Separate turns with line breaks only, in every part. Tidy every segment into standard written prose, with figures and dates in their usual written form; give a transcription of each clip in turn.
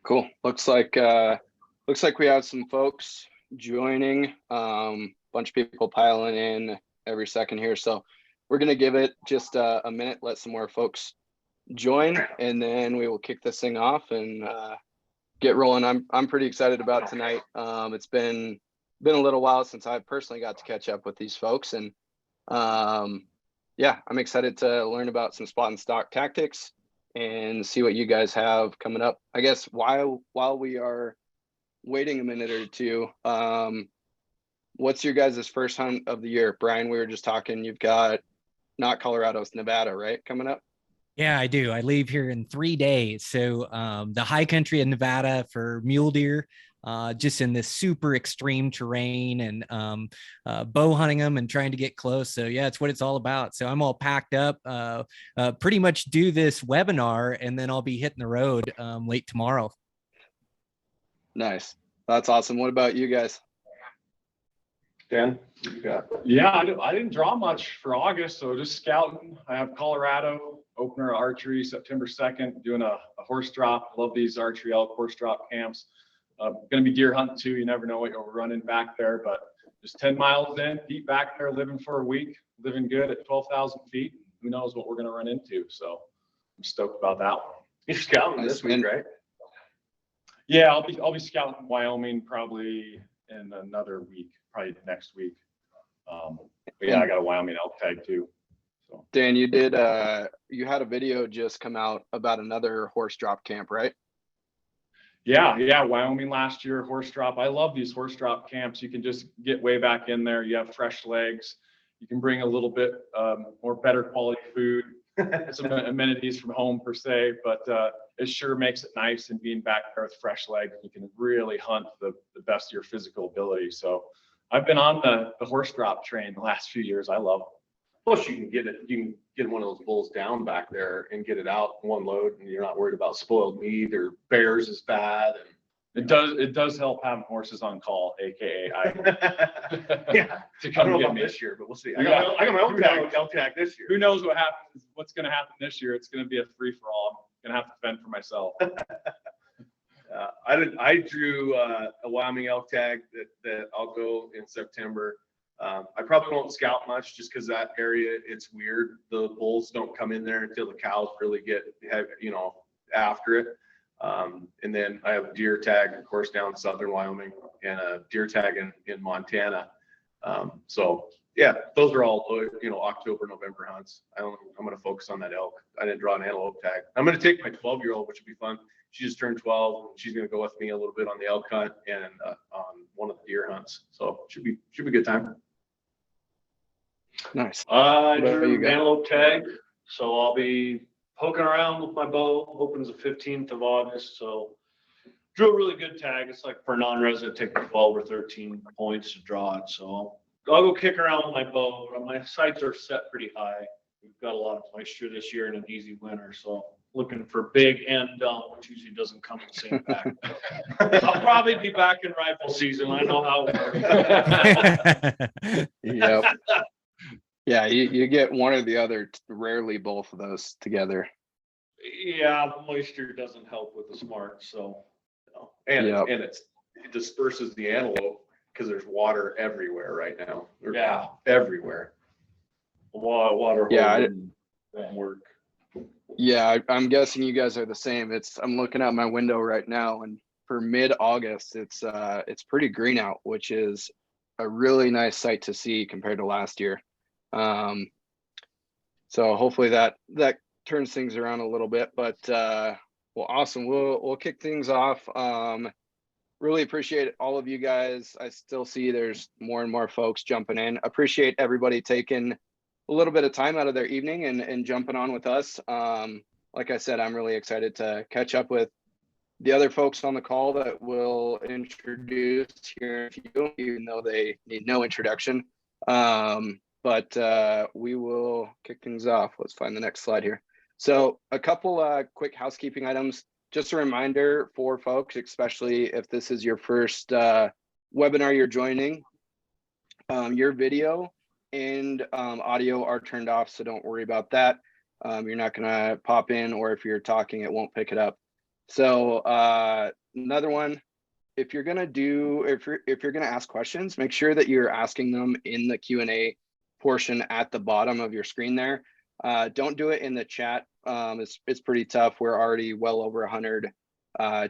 Cool. Looks like we have some folks joining. Bunch of people piling in every second here. So we're gonna give it just a minute, let some more folks join, and then we will kick this thing off and get rolling. I'm pretty excited about tonight. It's been a little while since I personally got to catch up with these folks, and yeah, I'm excited to learn about some spot and stock tactics and see what you guys have coming up. I guess while we are waiting a minute or two, what's your guys' first hunt of the year? Brian, we were just talking, you've got not Colorado, it's Nevada, right? Coming up?
Yeah, I do. I leave here in 3 days. So the high country of Nevada for mule deer, just in this super extreme terrain, and bow hunting them and trying to get close. So yeah, it's what it's all about. So I'm all packed up, pretty much do this webinar, and then I'll be hitting the road late tomorrow.
Nice. That's awesome. What about you guys?
Dan?
Yeah, I didn't draw much for August, so just scouting. I have Colorado opener archery September 2nd, doing a horse drop. Love these archery elk horse drop camps. Gonna be deer hunting too. You never know what you're running back there, but just 10 miles in, deep back there, living for a week, living good at 12,000 feet. Who knows what we're gonna run into? So I'm stoked about that one.
You're scouting this week, right?
Yeah, I'll be scouting Wyoming probably in another week, probably next week. But yeah, I got a Wyoming elk tag too. So
Dan, you had a video just come out about another horse drop camp, right?
Yeah, Wyoming last year, horse drop. I love these horse drop camps. You can just get way back in there. You have fresh legs. You can bring a little bit more better quality food, some amenities from home per se, but it sure makes it nice, and being back there with fresh legs, you can really hunt the best of your physical ability. So I've been on the horse drop train the last few years. I love it.
Plus, you can get one of those bulls down back there and get it out in one load, and you're not worried about spoiled meat or bears is bad. And
it does help having horses on call, aka
yeah.
To come
I don't know
get
about
me
this year, but we'll see. I got my own elk tag this year.
Who knows what's gonna happen this year? It's gonna be a free for all. I'm gonna have to fend for myself.
I drew a Wyoming elk tag that I'll go in September. I probably won't scout much just because that area, it's weird. The bulls don't come in there until the cows really get after it. And then I have a deer tag, of course, down in southern Wyoming, and a deer tag in Montana. So yeah, those are all October, November hunts. I'm going to focus on that elk. I didn't draw an antelope tag. I'm going to take my 12-year-old, which will be fun. She just turned 12. She's going to go with me a little bit on the elk hunt and on one of the deer hunts. So should be a good time.
Nice.
I drew an antelope tag, so I'll be poking around with my bow. Opens the 15th of August, so drew a really good tag. It's like for a non-resident, take 12 or 13 points to draw it. So I'll go kick around with my bow. My sights are set pretty high. We've got a lot of moisture this year and an easy winter, so looking for big and dumb, which usually doesn't come in the same pack. I'll probably be back in rifle season. I know how it works.
Yep. Yeah, you get one or the other, rarely both of those together.
Yeah, the moisture doesn't help with the smart, so.
And it disperses the antelope because there's water everywhere right now.
Yeah,
everywhere.
Water.
Yeah,
won't work.
Yeah, I'm guessing you guys are the same. I'm looking out my window right now, and for mid-August, it's pretty green out, which is a really nice sight to see compared to last year. So hopefully that turns things around a little bit, but well, awesome. We'll kick things off. Really appreciate all of you guys. I still see there's more and more folks jumping in. Appreciate everybody taking a little bit of time out of their evening and jumping on with us. Like I said, I'm really excited to catch up with the other folks on the call that we'll introduce here in a few, even though they need no introduction. But we will kick things off. Let's find the next slide here. So a couple quick housekeeping items. Just a reminder for folks, especially if this is your first webinar you're joining, your video and audio are turned off, so don't worry about that. You're not gonna pop in, or if you're talking, it won't pick it up. So another one, if you're gonna ask questions, make sure that you're asking them in the Q&A portion at the bottom of your screen there. Don't do it in the chat. It's pretty tough. We're already well over 100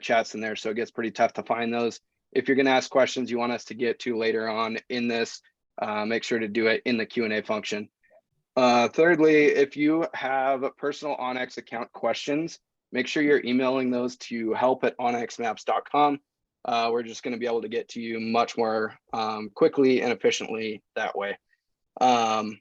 chats in there, so it gets pretty tough to find those. If you're gonna ask questions you want us to get to later on in this, make sure to do it in the Q&A function. Thirdly, if you have personal onX account questions, make sure you're emailing those to help@onxmaps.com. We're just going to be able to get to you much more quickly and efficiently that way. And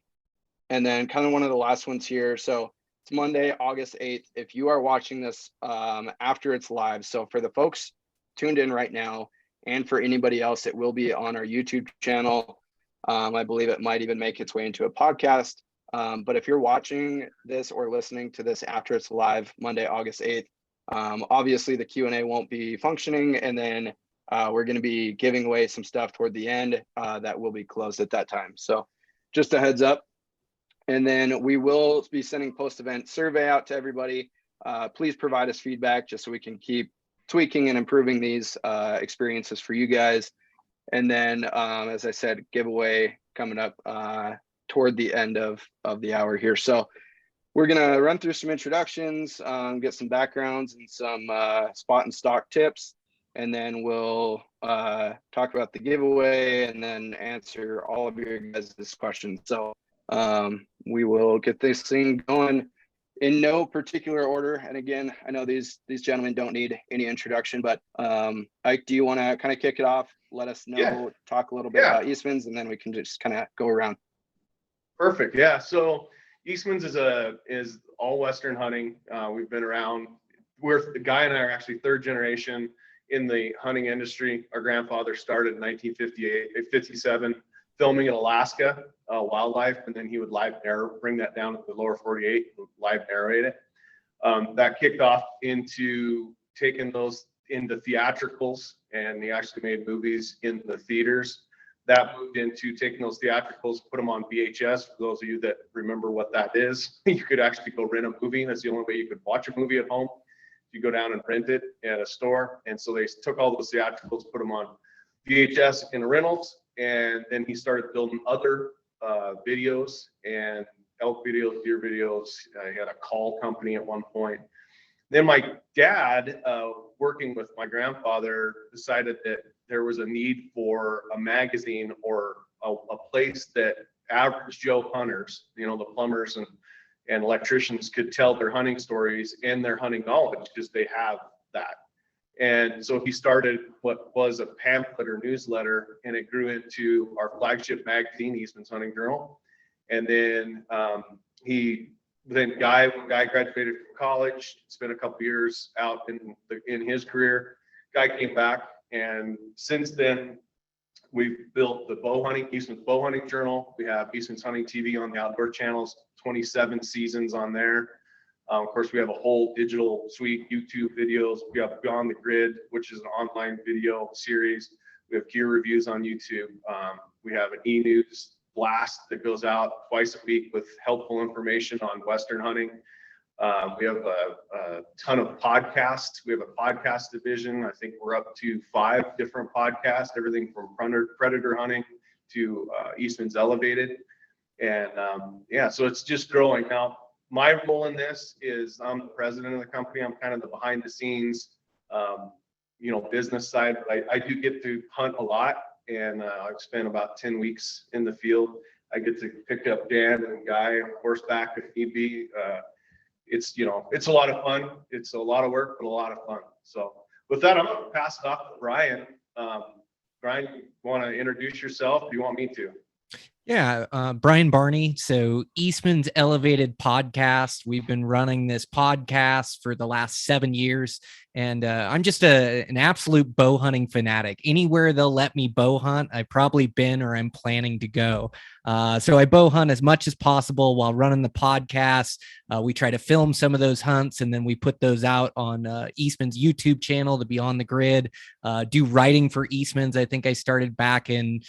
then kind of one of the last ones here. So it's Monday, August 8th. If you are watching this after it's live, so for the folks tuned in right now, and for anybody else, it will be on our YouTube channel. I believe it might even make its way into a podcast. But if you're watching this or listening to this after it's live, Monday, August 8th, obviously the Q&A won't be functioning. And then we're going to be giving away some stuff toward the end that will be closed at that time. So just a heads up. And then we will be sending post-event survey out to everybody. Please provide us feedback just so we can keep tweaking and improving these experiences for you guys. And then, as I said, giveaway coming up toward the end of the hour here. So we're gonna run through some introductions, get some backgrounds and some spot and stock tips, and then we'll talk about the giveaway and then answer all of your guys' questions. So we will get this thing going in no particular order. And again, I know these gentlemen don't need any introduction, but Ike, do you want to kind of kick it off? Let us know, talk a little bit about Eastman's, and then we can just kind of go around.
Perfect. Yeah. So Eastman's is all Western hunting. We've been around. The guy and I are actually third generation in the hunting industry. Our grandfather started in 1957, filming in Alaska wildlife, and then he would bring that down to the lower 48, live narrate it. That kicked off into taking those into theatricals, and he actually made movies in the theaters. That moved into taking those theatricals, put them on VHS. For those of you that remember what that is, you could actually go rent a movie. That's the only way you could watch a movie at home. You go down and rent it at a store. And so they took all those theatricals, put them on VHS in rentals, and then he started building other videos and elk videos, deer videos. He had a call company at one point. Then my dad, working with my grandfather, decided that there was a need for a magazine or a place that average Joe hunters, the plumbers and electricians, could tell their hunting stories and their hunting knowledge, because they have that. And so he started what was a pamphlet or newsletter, and it grew into our flagship magazine, Eastman's Hunting Journal. And then when Guy graduated from college, spent a couple years out in his career. Guy came back, and since then we've built the Eastman's Bow Hunting Journal. We have Eastman's Hunting TV on the outdoor channels, 27 seasons on there. Of course, we have a whole digital suite, YouTube videos. We have Beyond the Grid, which is an online video series. We have gear reviews on YouTube. We have an e-news blast that goes out twice a week with helpful information on Western hunting. We have a ton of podcasts. We have a podcast division. I think we're up to 5 different podcasts, everything from predator hunting to Eastman's Elevated. And so it's just growing. Now, my role in this is I'm the president of the company. I'm kind of the behind the scenes, business side. But I do get to hunt a lot, and I've spent about 10 weeks in the field. I get to pick up Dan and Guy on horseback if need be. It's a lot of fun. It's a lot of work, but a lot of fun. So with that, I'm going to pass it off to Brian. Brian, you want to introduce yourself? Do you want me to?
Yeah, Brian Barney. So Eastman's Elevated podcast. We've been running this podcast for the last 7 years, and I'm just an absolute bow hunting fanatic. Anywhere they'll let me bow hunt, I've probably been or I'm planning to go. So I bow hunt as much as possible while running the podcast. We try to film some of those hunts, and then we put those out on Eastman's YouTube channel, the Beyond the Grid. Do writing for Eastman's. I think I started back in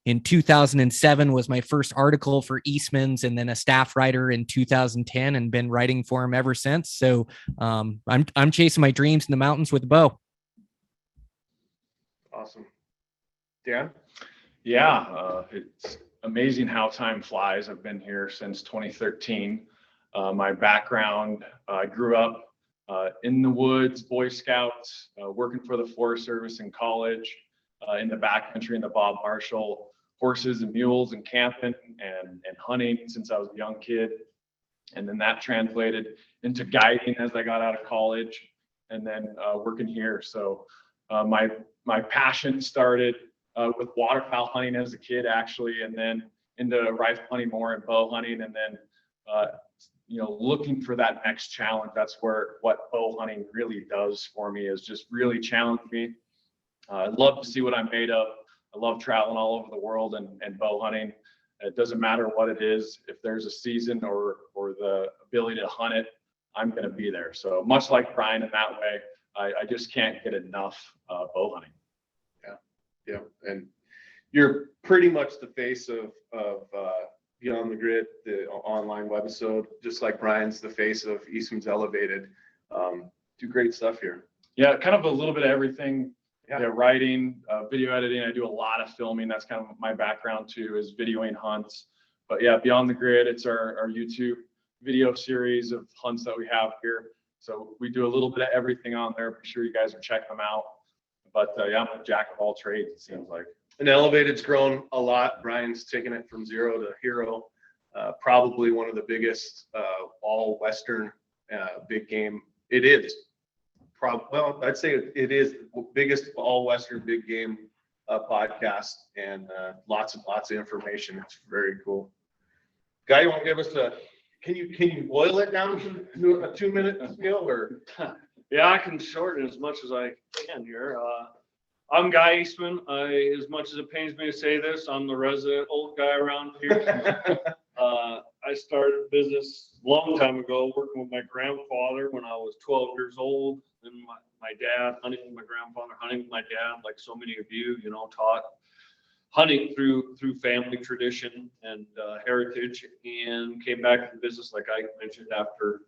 in 2007 was my first article for Eastman's, and then a staff writer in 2010, and been writing for him ever since. So I'm chasing my dreams in the mountains with a bow.
Awesome. Dan?
Yeah, it's amazing how time flies. I've been here since 2013. My background, I grew up in the woods, Boy Scouts, working for the Forest Service in college, in the backcountry in the Bob Marshall, horses and mules and camping and hunting since I was a young kid. And then that translated into guiding as I got out of college, and then working here. So my passion started with waterfowl hunting as a kid, actually, and then into rifle hunting more and bow hunting, and then looking for that next challenge. That's what bow hunting really does for me, is just really challenge me. I love to see what I'm made of. I love traveling all over the world and bow hunting. It doesn't matter what it is. If there's a season or the ability to hunt it, I'm going to be there. So much like Brian in that way, I just can't get enough bow hunting.
Yeah. And you're pretty much the face of Beyond the Grid, the online webisode, just like Brian's the face of Eastman's Elevated. Do great stuff here.
Yeah, kind of a little bit of everything.
Yeah.
Writing, video editing. I do a lot of filming. That's kind of my background too, is videoing hunts. But yeah, Beyond the Grid, it's our YouTube video series of hunts that we have here. So we do a little bit of everything on there. Be sure you guys are checking them out. But yeah, I'm a jack of all trades, it seems like.
And Elevated's grown a lot. Brian's taken it from zero to hero. Probably one of the biggest all Western big game. It is. Well, I'd say it is the biggest all Western big game podcast, and lots of information. It's very cool. Guy, you want to give us can you boil it down to a 2-minute meal, or?
Yeah, I can shorten as much as I can here. I'm Guy Eastman. As much as it pains me to say this, I'm the resident old guy around here. I started a business a long time ago, working with my grandfather when I was 12 years old. And my dad, hunting with my grandfather, hunting with my dad, like so many of you, taught hunting through family tradition and heritage, and came back to the business, like I mentioned, after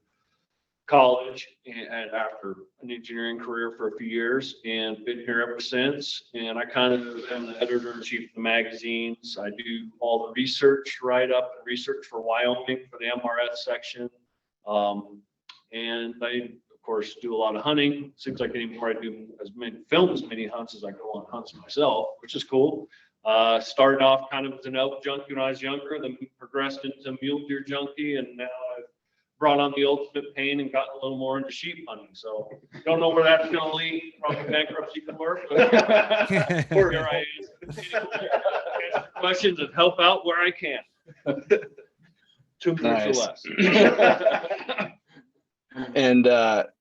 college and after an engineering career for a few years, and been here ever since. And I kind of am the editor-in-chief of the magazines. I do all the research, write up and research for Wyoming for the MRS section. And I, of course, do a lot of hunting. Seems like anymore I do film as many hunts as I go on hunts myself, which is cool. Started off kind of as an elk junkie when I was younger, then progressed into mule deer junkie, and now I've brought on the ultimate pain and gotten a little more into sheep hunting. So don't know where that's going to lead. Probably bankruptcy court, but here I am. Answer questions and help out where I can. 2 minutes or less.
And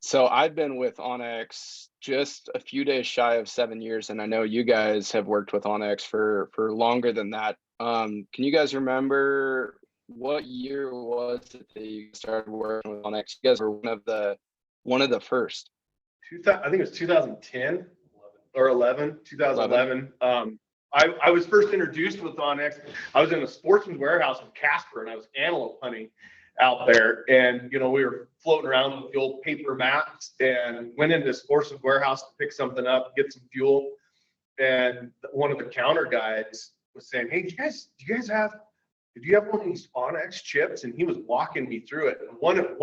so I've been with onX just a few days shy of 7 years, and I know you guys have worked with onX for longer than that. Can you guys remember what year was it that you started working with onX? You guys were one of the first.
I think it was 2010 or 2011. I was first introduced with onX. I was in a sportsman's warehouse in Casper, and I was antelope hunting out there, and we were floating around with the old paper mats, and went into the sportsman's warehouse to pick something up, get some fuel, and one of the counter guys was saying, "Hey, do you have one of these onX chips?" And he was walking me through it. One of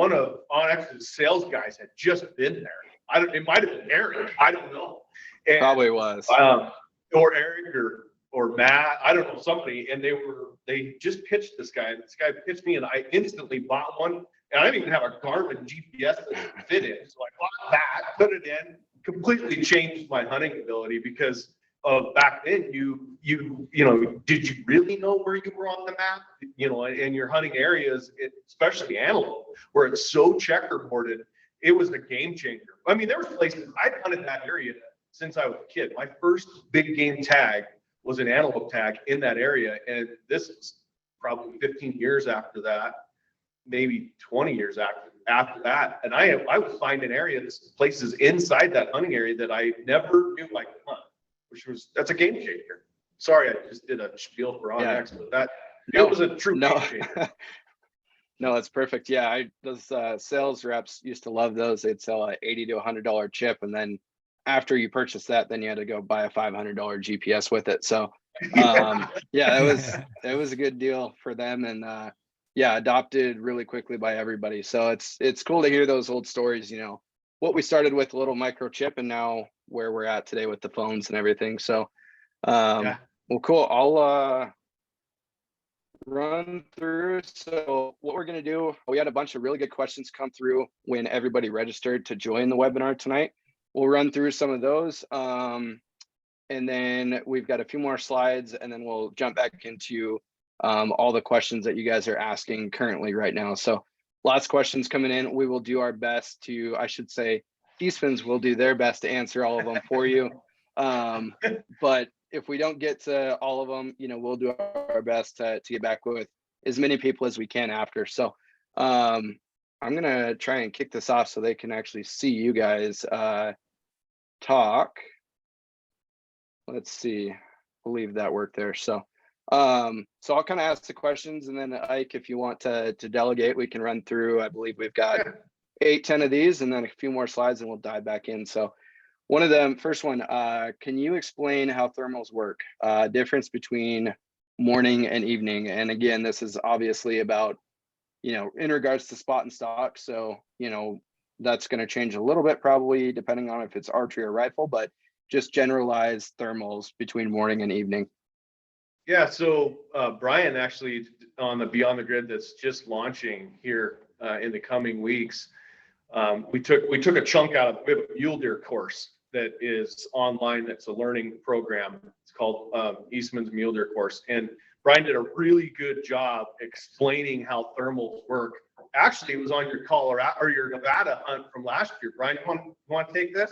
onX's sales guys had just been there. It might have been Eric. I don't know. And,
probably was.
Or Eric or Matt. I don't know, somebody. And they just pitched this guy. This guy pitched me, and I instantly bought one. And I didn't even have a Garmin GPS that fit in. So I bought that, put it in, completely changed my hunting ability, because of back then, did you really know where you were on the map? In your hunting areas, especially antelope, where it's so checkerboarded, it was a game changer. I mean, there were places I'd hunted that area since I was a kid. My first big game tag was an antelope tag in that area, and this is probably 15 years after that, maybe 20 years after that. And I was finding places inside that hunting area that I never knew I could hunt. That's a game changer. Sorry, I just did a spiel for onX, but it was a true game changer.
No, that's perfect. Yeah, those sales reps used to love those. They'd sell a $80 to $100 chip, and then after you purchase that, then you had to go buy a $500 GPS with it. So, yeah, it was a good deal for them, and adopted really quickly by everybody. So it's cool to hear those old stories. You know, what we started with, a little microchip, and now where we're at today with the phones and everything. So, well, cool. I'll run through. So what we're going to do, we had a bunch of really good questions come through when everybody registered to join the webinar tonight. We'll run through some of those. And then we've got a few more slides, and then we'll jump back into all the questions that you guys are asking currently right now. So lots of questions coming in. We will do our best to, I should say, Eastman's will do their best to answer all of them for you. But if we don't get to all of them, you know, we'll do our best to get back with as many people as we can after. So I'm going to try and kick this off so they can actually see you guys talk. Let's see. We'll leave that work there. So I'll kind of ask the questions, and then Ike, if you want to delegate, we can run through. I believe we've got 8-10 of these, and then a few more slides, and we'll dive back in. So one of them, first one, can you explain how thermals work? Difference between morning and evening. And again, this is obviously about, you know, in regards to spot and stock. So, you know, that's going to change a little bit probably depending on if it's archery or rifle, but just generalized thermals between morning and evening.
Yeah, so Brian actually on the Beyond the Grid that's just launching here in the coming weeks, we took a chunk out of, we have a mule deer course that is online. That's a learning program. It's called Eastman's Mule Deer course. And Brian did a really good job explaining how thermals work. Actually, it was on your Colorado or your Nevada hunt from last year. Brian, you want to take this?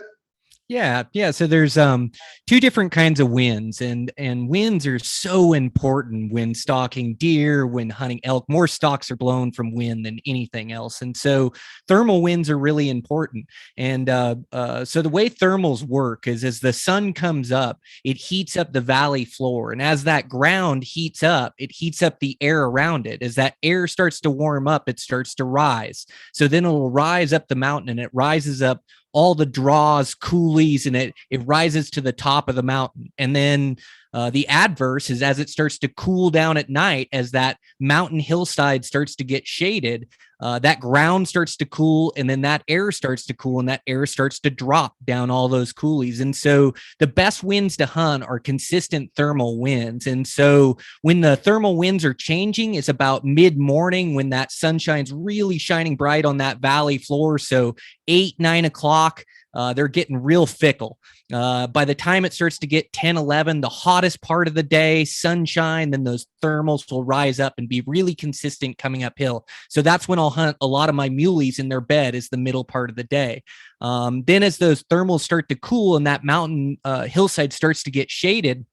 Yeah. So there's two different kinds of winds, and winds are so important when stalking deer, when hunting elk. More stalks are blown from wind than anything else, and so thermal winds are really important. And so the way thermals work is as the sun comes up, it heats up the valley floor, and as that ground heats up, it heats up the air around it. As that air starts to warm up, it starts to rise. So then it'll rise up the mountain, and it rises up all the draws, coulees, and it rises to the top of the mountain. And then the adverse is as it starts to cool down at night, as that mountain hillside starts to get shaded, that ground starts to cool, and then that air starts to cool, and that air starts to drop down all those coulees. And so the best winds to hunt are consistent thermal winds. And so when the thermal winds are changing, it's about mid-morning when that sunshine's really shining bright on that valley floor. So 8-9 o'clock, they're getting real fickle. By the time it starts to get 10-11, the hottest part of the day, sunshine, then those thermals will rise up and be really consistent coming uphill. So that's when I'll hunt a lot of my muleys in their bed, is the middle part of the day. Then as those thermals start to cool and that mountain hillside starts to get shaded,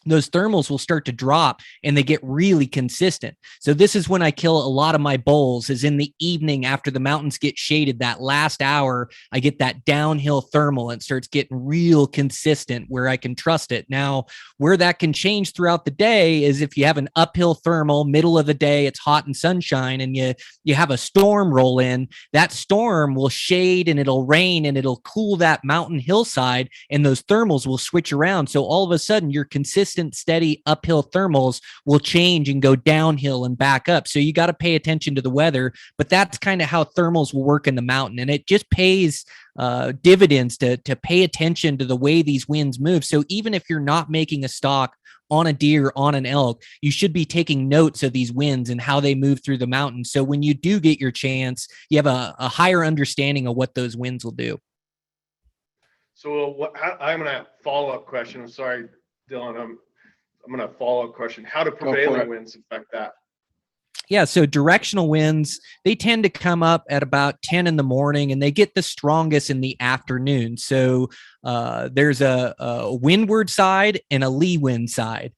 those thermals will start to drop and they get really consistent. So this is when I kill a lot of my bulls, is in the evening after the mountains get shaded. That last hour, I get that downhill thermal and it starts getting real consistent where I can trust it. Now, where that can change throughout the day is if you have an uphill thermal, middle of the day, it's hot and sunshine, and you have a storm roll in, that storm will shade and it'll rain and it'll cool that mountain hillside, and those thermals will switch around. So all of a sudden, your consistent, steady uphill thermals will change and go downhill and back up. So you got to pay attention to the weather, but that's kind of how thermals will work in the mountain. And it just pays dividends to pay attention to the way these winds move. So even if you're not making a stalk on a deer, on an elk, you should be taking notes of these winds and how they move through the mountain. So when you do get your chance, you have a higher understanding of what those winds will do.
So I'm going to follow up question. I'm sorry, Dylan. I'm going to follow up question. How do prevailing winds affect that?
Yeah, so directional winds, they tend to come up at about 10 in the morning, and they get the strongest in the afternoon. So there's a windward side and a leeward side.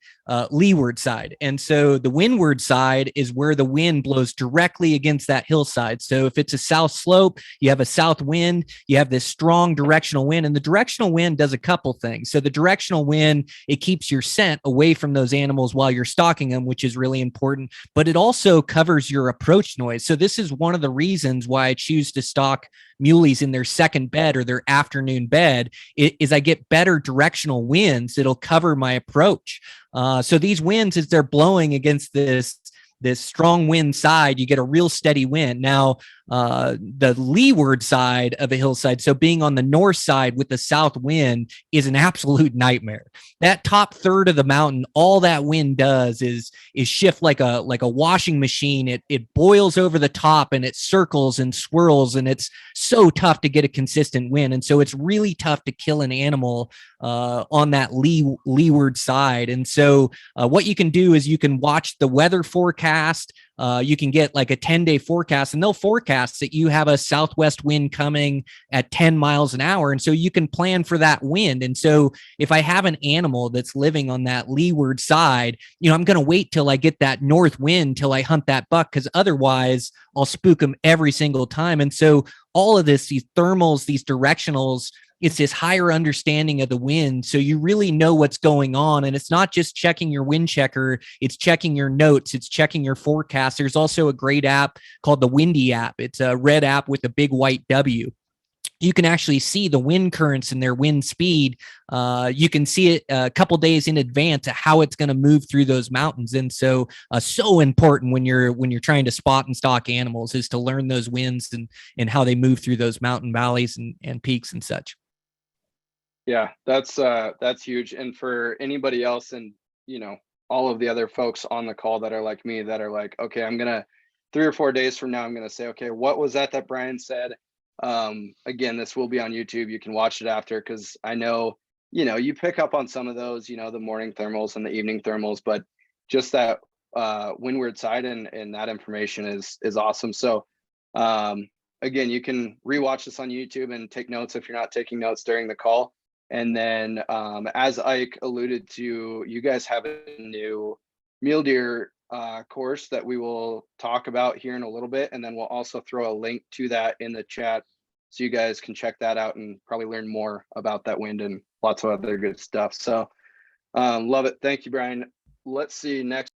And so the windward side is where the wind blows directly against that hillside. So if it's a south slope, you have a south wind, you have this strong directional wind, and the directional wind does a couple things. So the directional wind, it keeps your scent away from those animals while you're stalking them, which is really important, but it also covers your approach noise. So this is one of the reasons why I choose to stalk muleys in their second bed or their afternoon bed is I get better directional winds that'll cover my approach. So these winds, as they're blowing against this strong wind side, you get a real steady wind. Now, the leeward side of a hillside, so being on the north side with the south wind, is an absolute nightmare. That top third of the mountain, all that wind does is shift like a washing machine. It boils over the top and it circles and swirls, and it's so tough to get a consistent wind. And so it's really tough to kill an animal on that leeward side. And so what you can do is you can watch the weather forecast. You can get like a 10-day forecast, and they'll forecast that you have a southwest wind coming at 10 miles an hour. And so you can plan for that wind. And so if I have an animal that's living on that leeward side, I'm going to wait till I get that north wind till I hunt that buck, because otherwise I'll spook them every single time. And so all of this, these thermals, these directionals, it's this higher understanding of the wind. So you really know what's going on. And it's not just checking your wind checker, it's checking your notes, it's checking your forecast. There's also a great app called the Windy app. It's a red app with a big white W. You can actually see the wind currents and their wind speed. You can see it a couple days in advance of how it's going to move through those mountains. And so important when you're trying to spot and stalk animals is to learn those winds and how they move through those mountain valleys and peaks and such.
Yeah, that's huge. And for anybody else, and all of the other folks on the call that are like me, that are like, okay, I'm gonna 3 or 4 days from now, I'm gonna say, okay, what was that Brian said? Again, this will be on YouTube. You can watch it after, because I know you pick up on some of those, the morning thermals and the evening thermals, but just that windward side and that information is awesome. So again, you can rewatch this on YouTube and take notes if you're not taking notes during the call. And then as Ike alluded to, you guys have a new mule deer course that we will talk about here in a little bit. And then we'll also throw a link to that in the chat, so you guys can check that out and probably learn more about that wind and lots of other good stuff. So love it. Thank you, Brian. Let's see next.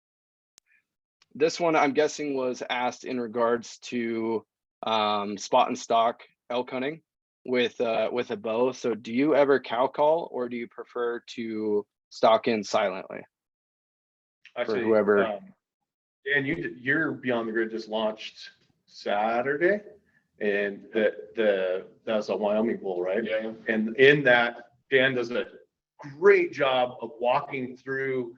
This one, I'm guessing, was asked in regards to spot and stalk elk hunting with a bow. So do you ever cow call, or do you prefer to stalk in silently?
Actually,
for whoever.
And your Beyond the Grid just launched Saturday, and that was a Wyoming bull, right?
Yeah.
And in that, Dan does a great job of walking through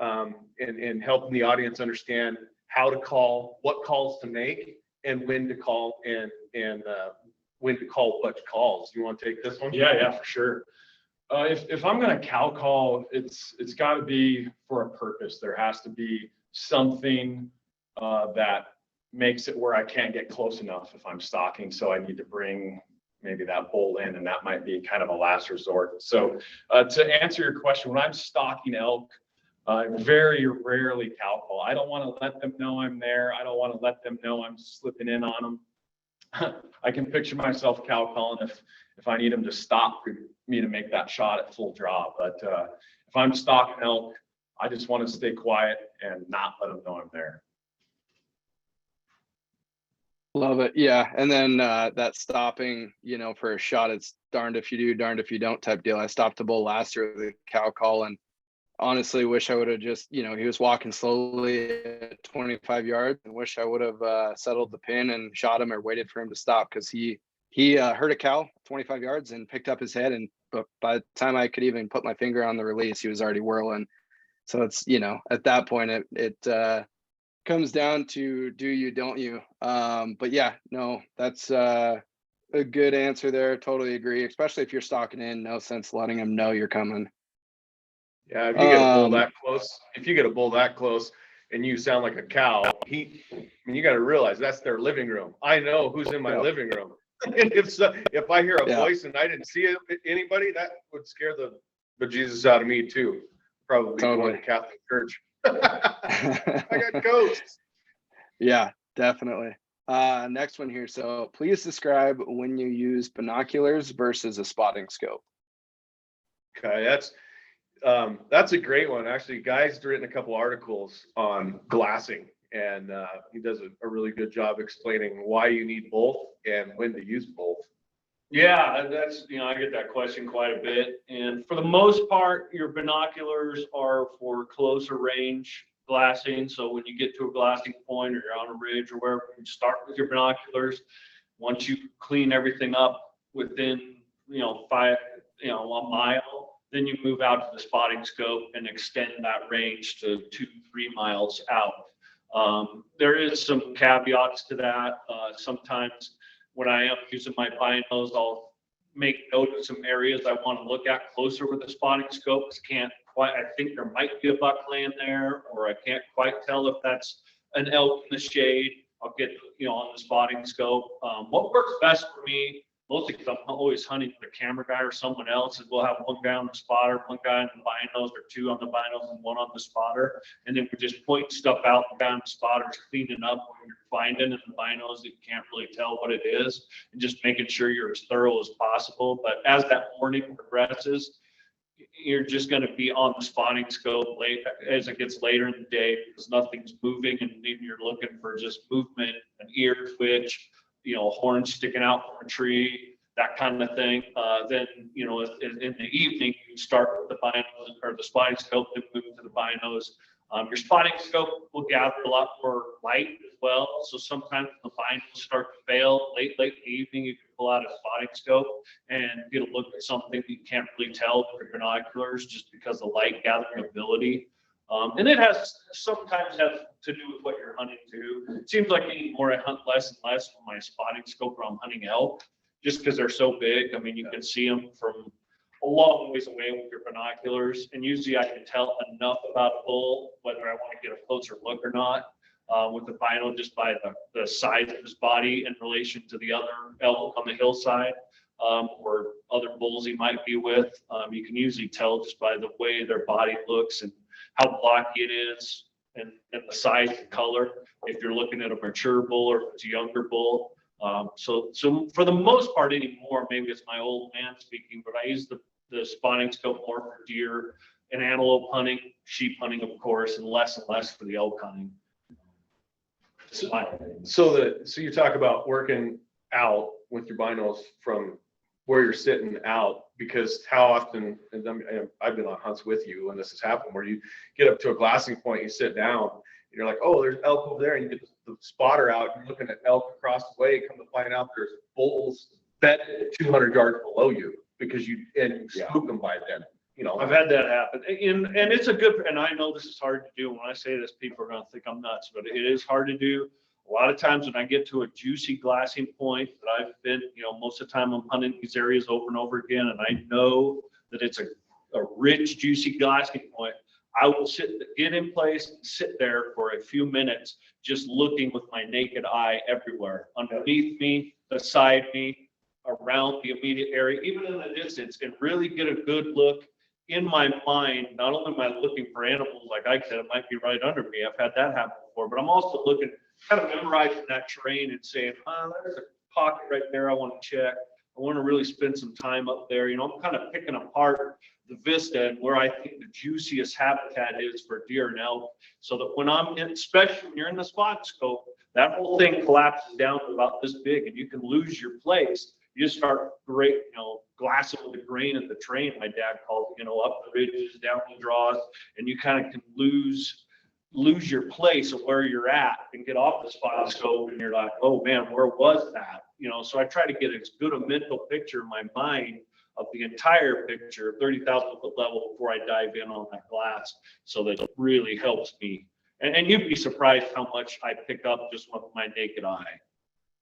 and helping the audience understand how to call, what calls to make, and when to call, and when to call what calls. You want to take this one?
Yeah, for sure. If I'm going to cow call, it's got to be for a purpose. There has to be something that makes it where I can't get close enough if I'm stalking. So I need to bring maybe that bull in, and that might be kind of a last resort. So to answer your question, when I'm stalking elk, I very rarely cow call. I don't want to let them know I'm there. I don't want to let them know I'm slipping in on them. I can picture myself cow calling if I need them to stop for me to make that shot at full draw. But if I'm stalking elk, I just want to stay quiet and not let them know I'm there.
Love it. Yeah. And then that stopping, for a shot, it's darned if you do, darned if you don't type deal. I stopped a bull last year with a cow call, and honestly wish I would have just, he was walking slowly at 25 yards, and wish I would have settled the pin and shot him, or waited for him to stop, because he heard a cow 25 yards and picked up his head. And but by the time I could even put my finger on the release, he was already whirling. So it's, at that point, it comes down to do you, don't you? But yeah, no, that's a good answer there. Totally agree. Especially if you're stalking in, no sense letting them know you're coming.
Yeah, if you get a bull that close, and you sound like a cow, you got to realize that's their living room. I know who's in my living room. And if I hear a
Yeah.
voice and I didn't see anybody, that would scare the bejesus out of me too. Probably
Totally.
going to Catholic church. I got ghosts.
Yeah, definitely. Next one here. So please describe when you use binoculars versus a spotting scope.
Okay, that's a great one. Actually, Guy's written a couple articles on glassing, and he does a really good job explaining why you need both and when to use both.
Yeah, that's, I get that question quite a bit. And for the most part, your binoculars are for closer range glassing. So when you get to a glassing point or you're on a ridge or wherever, you start with your binoculars. Once you clean everything up within, a mile, then you move out to the spotting scope and extend that range to 2-3 miles out. There is some caveats to that. Sometimes when I am using my binos, I'll make note of some areas I want to look at closer with the spotting scope. I think there might be a buck laying there, or I can't quite tell if that's an elk in the shade. I'll get, on the spotting scope. What works best for me, mostly because I'm always hunting with a camera guy or someone else, is we'll have one guy on the spotter, one guy on the binos, or two on the binos and one on the spotter. And then we're just pointing stuff out. The guy on the spotter is cleaning up what you're finding in the binos that you can't really tell what it is, and just making sure you're as thorough as possible. But as that morning progresses, you're just going to be on the spotting scope late as it gets later in the day, because nothing's moving, and you're looking for just movement, an ear twitch, horn sticking out from a tree, that kind of thing. Then, in the evening, you start with the binos or the spotting scope, then move to the binos. Your spotting scope will gather a lot more light as well. So sometimes the binos start to fail late in the evening, you can pull out a spotting scope and get a look at something that you can't really tell with your binoculars just because of light gathering ability. And it sometimes has to do with what you're hunting too. It seems like anymore I hunt less and less with my spotting scope when I'm hunting elk, just because they're so big. I mean, you can see them from a long ways away with your binoculars, and usually I can tell enough about a bull whether I want to get a closer look or not with the bino, just by the size of his body in relation to the other elk on the hillside or other bulls he might be with. You can usually tell just by the way their body looks and how blocky it is, and the size and color, if you're looking at a mature bull or if it's a younger bull. So for the most part anymore, maybe it's my old man speaking, but I use the spotting scope more for deer and antelope hunting, sheep hunting, of course, and less for the elk hunting.
So you talk about working out with your binos from where you're sitting out, because how often, and I've been on hunts with you when this has happened, where you get up to a glassing point, you sit down, and you're like, oh, there's elk over there, and you get the spotter out, you're looking at elk across the way, come to find out there's bulls bedded 200 yards below you, because you spook them by then.
I've had that happen, and it's and I know this is hard to do. When I say this, people are going to think I'm nuts, but it is hard to do. A lot of times when I get to a juicy glassing point that I've been, most of the time I'm hunting these areas over and over again, and I know that it's a rich, juicy glassing point, I will get in place and sit there for a few minutes, just looking with my naked eye everywhere, underneath me, beside me, around the immediate area, even in the distance, and really get a good look in my mind. Not only am I looking for animals, like I said, it might be right under me. I've had that happen before, but I'm also looking, kind of memorizing that terrain and saying, there's a pocket right there I want to check. I want to really spend some time up there. I'm kind of picking apart the vista and where I think the juiciest habitat is for deer and elk, so that when especially when you're in the spot scope, that whole thing collapses down to about this big, and you can lose your place. You just start glassing with the grain of the terrain, my dad calls it, up the ridges, down the draws, and you kind of can lose your place of where you're at and get off the spot scope, and you're like, oh man, where was that? So I try to get as good a mental picture in my mind of the entire picture, 30,000 foot level, before I dive in on that glass, so that it really helps me. And you'd be surprised how much I pick up just with my naked eye,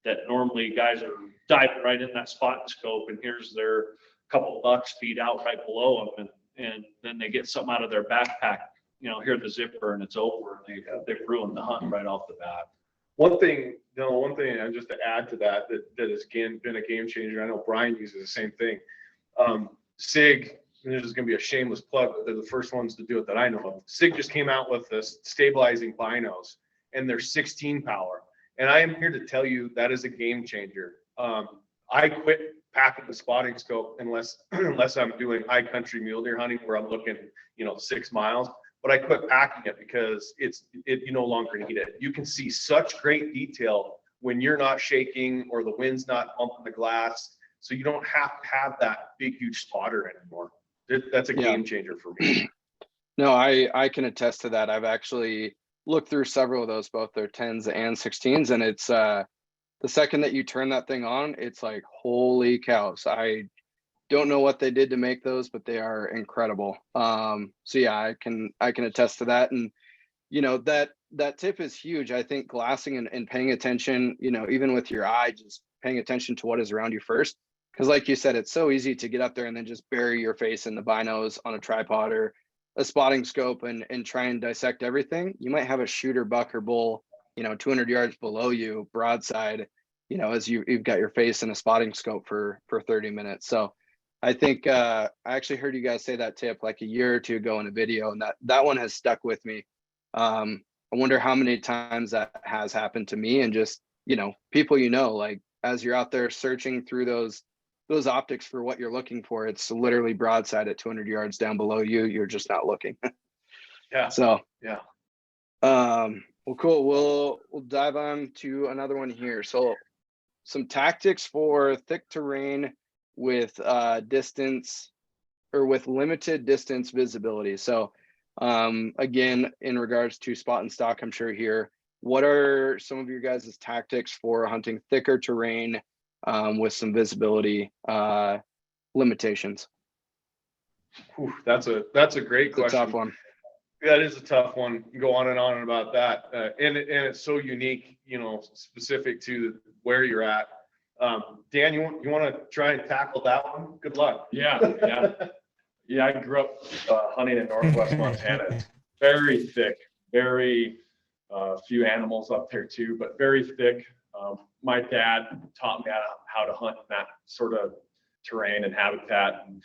that normally guys are diving right in that spot scope, and here's their couple bucks feet out right below them, and then they get something out of their backpack, hear the zipper, and it's over. They've ruined the hunt right off the bat.
One thing, and just to add to that has again been a game changer. I know Brian uses the same thing. SIG, and this is going to be a shameless plug, but they're the first ones to do it that I know of. SIG just came out with this stabilizing binos, and they're 16 power. And I am here to tell you that is a game changer. I quit packing the spotting scope unless I'm doing high country mule deer hunting where I'm looking, 6 miles. But I quit packing it because you no longer need it. You can see such great detail when you're not shaking or the wind's not bumping the glass. So you don't have to have that big, huge spotter anymore. That's a game changer for me.
No, I can attest to that. I've actually looked through several of those, both their 10s and 16s, and it's the second that you turn that thing on, it's like, holy cow. So I don't know what they did to make those, but they are incredible. So yeah, I can attest to that. And that tip is huge. I think glassing and paying attention, even with your eye, just paying attention to what is around you first. Because like you said, it's so easy to get up there and then just bury your face in the binos on a tripod or a spotting scope and try and dissect everything. You might have a shooter, buck, or bull, 200 yards below you, broadside, as you've got your face in a spotting scope for 30 minutes. So I think I actually heard you guys say that tip like a year or two ago in a video, and that one has stuck with me. I wonder how many times that has happened to me, and just, people, like as you're out there searching through those optics for what you're looking for, it's literally broadside at 200 yards down below you. You're just not looking.
Yeah.
So,
yeah.
Well, cool. We'll dive on to another one here. So some tactics for thick terrain with distance or with limited distance visibility. So again, in regards to spot and stock, I'm sure here, what are some of your guys' tactics for hunting thicker terrain with some visibility limitations?
Whew, that's a great question.
It's a tough one.
That is a tough one. Go on and about that. And it's so unique, specific to where you're at. Dan, you want to try and tackle that one? Good luck.
Yeah. I grew up hunting in Northwest Montana. It's very thick, very few animals up there too, but very thick. My dad taught me how to hunt in that sort of terrain and habitat. And,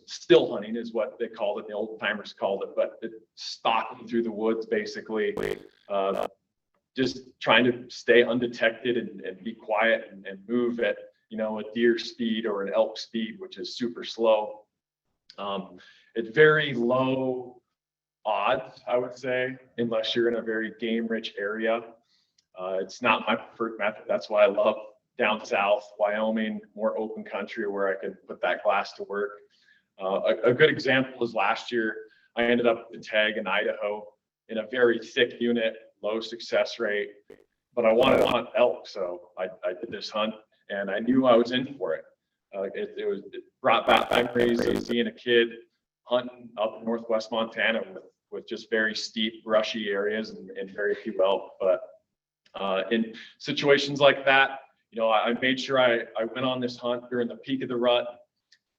still hunting is what they called it. The old timers called it, but stalking through the woods, basically, just trying to stay undetected and be quiet and move at, a deer speed or an elk speed, which is super slow. It's very low odds, I would say, unless you're in a very game rich area. It's not my preferred method. That's why I love down south, Wyoming, more open country where I can put that glass to work. A good example is last year, I ended up with a tag in Idaho in a very thick unit, low success rate, but I wanted to hunt elk. So I did this hunt and I knew I was in for it. It brought back memories of being a kid hunting up in Northwest Montana with just very steep, brushy areas and very few elk. But in situations like that, I made sure I went on this hunt during the peak of the rut,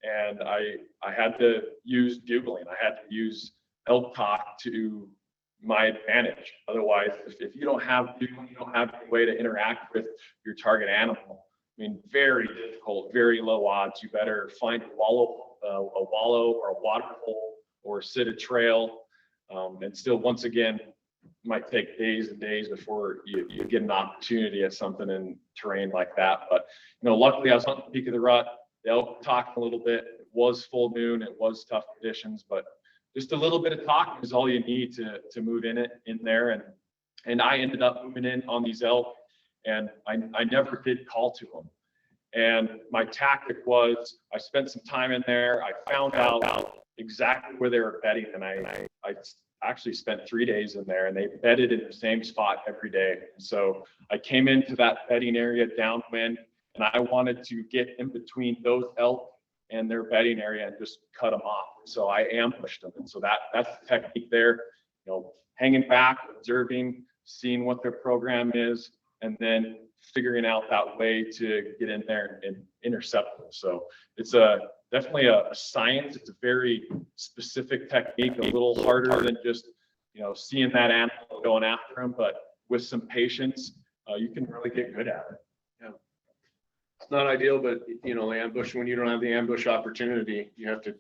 and I had to use bugling. I had to use elk talk to my advantage. Otherwise, if you don't have bugling, you don't have any way to interact with your target animal. Very difficult, very low odds. You better find a wallow or a water hole or sit a trail. And still, once again, might take days and days before you get an opportunity at something in terrain like that. But luckily I was on the peak of the rut. The elk talked a little bit. It was full moon. It was tough conditions, but just a little bit of talking is all you need to move in there. And I ended up moving in on these elk, and I never did call to them. And my tactic was I spent some time in there. I found out exactly where they were bedding, and I actually spent 3 days in there, and they bedded in the same spot every day. So I came into that bedding area downwind, and I wanted to get in between those elk and their bedding area and just cut them off. So I ambushed them. And so that's the technique there, hanging back, observing, seeing what their program is, and then figuring out that way to get in there and intercept them. So it's definitely a science. It's a very specific technique, a little harder than just, seeing that animal going after them, but with some patience you can really get good at it.
It's not ideal, but you know, the ambush, when you don't have the ambush opportunity, you have to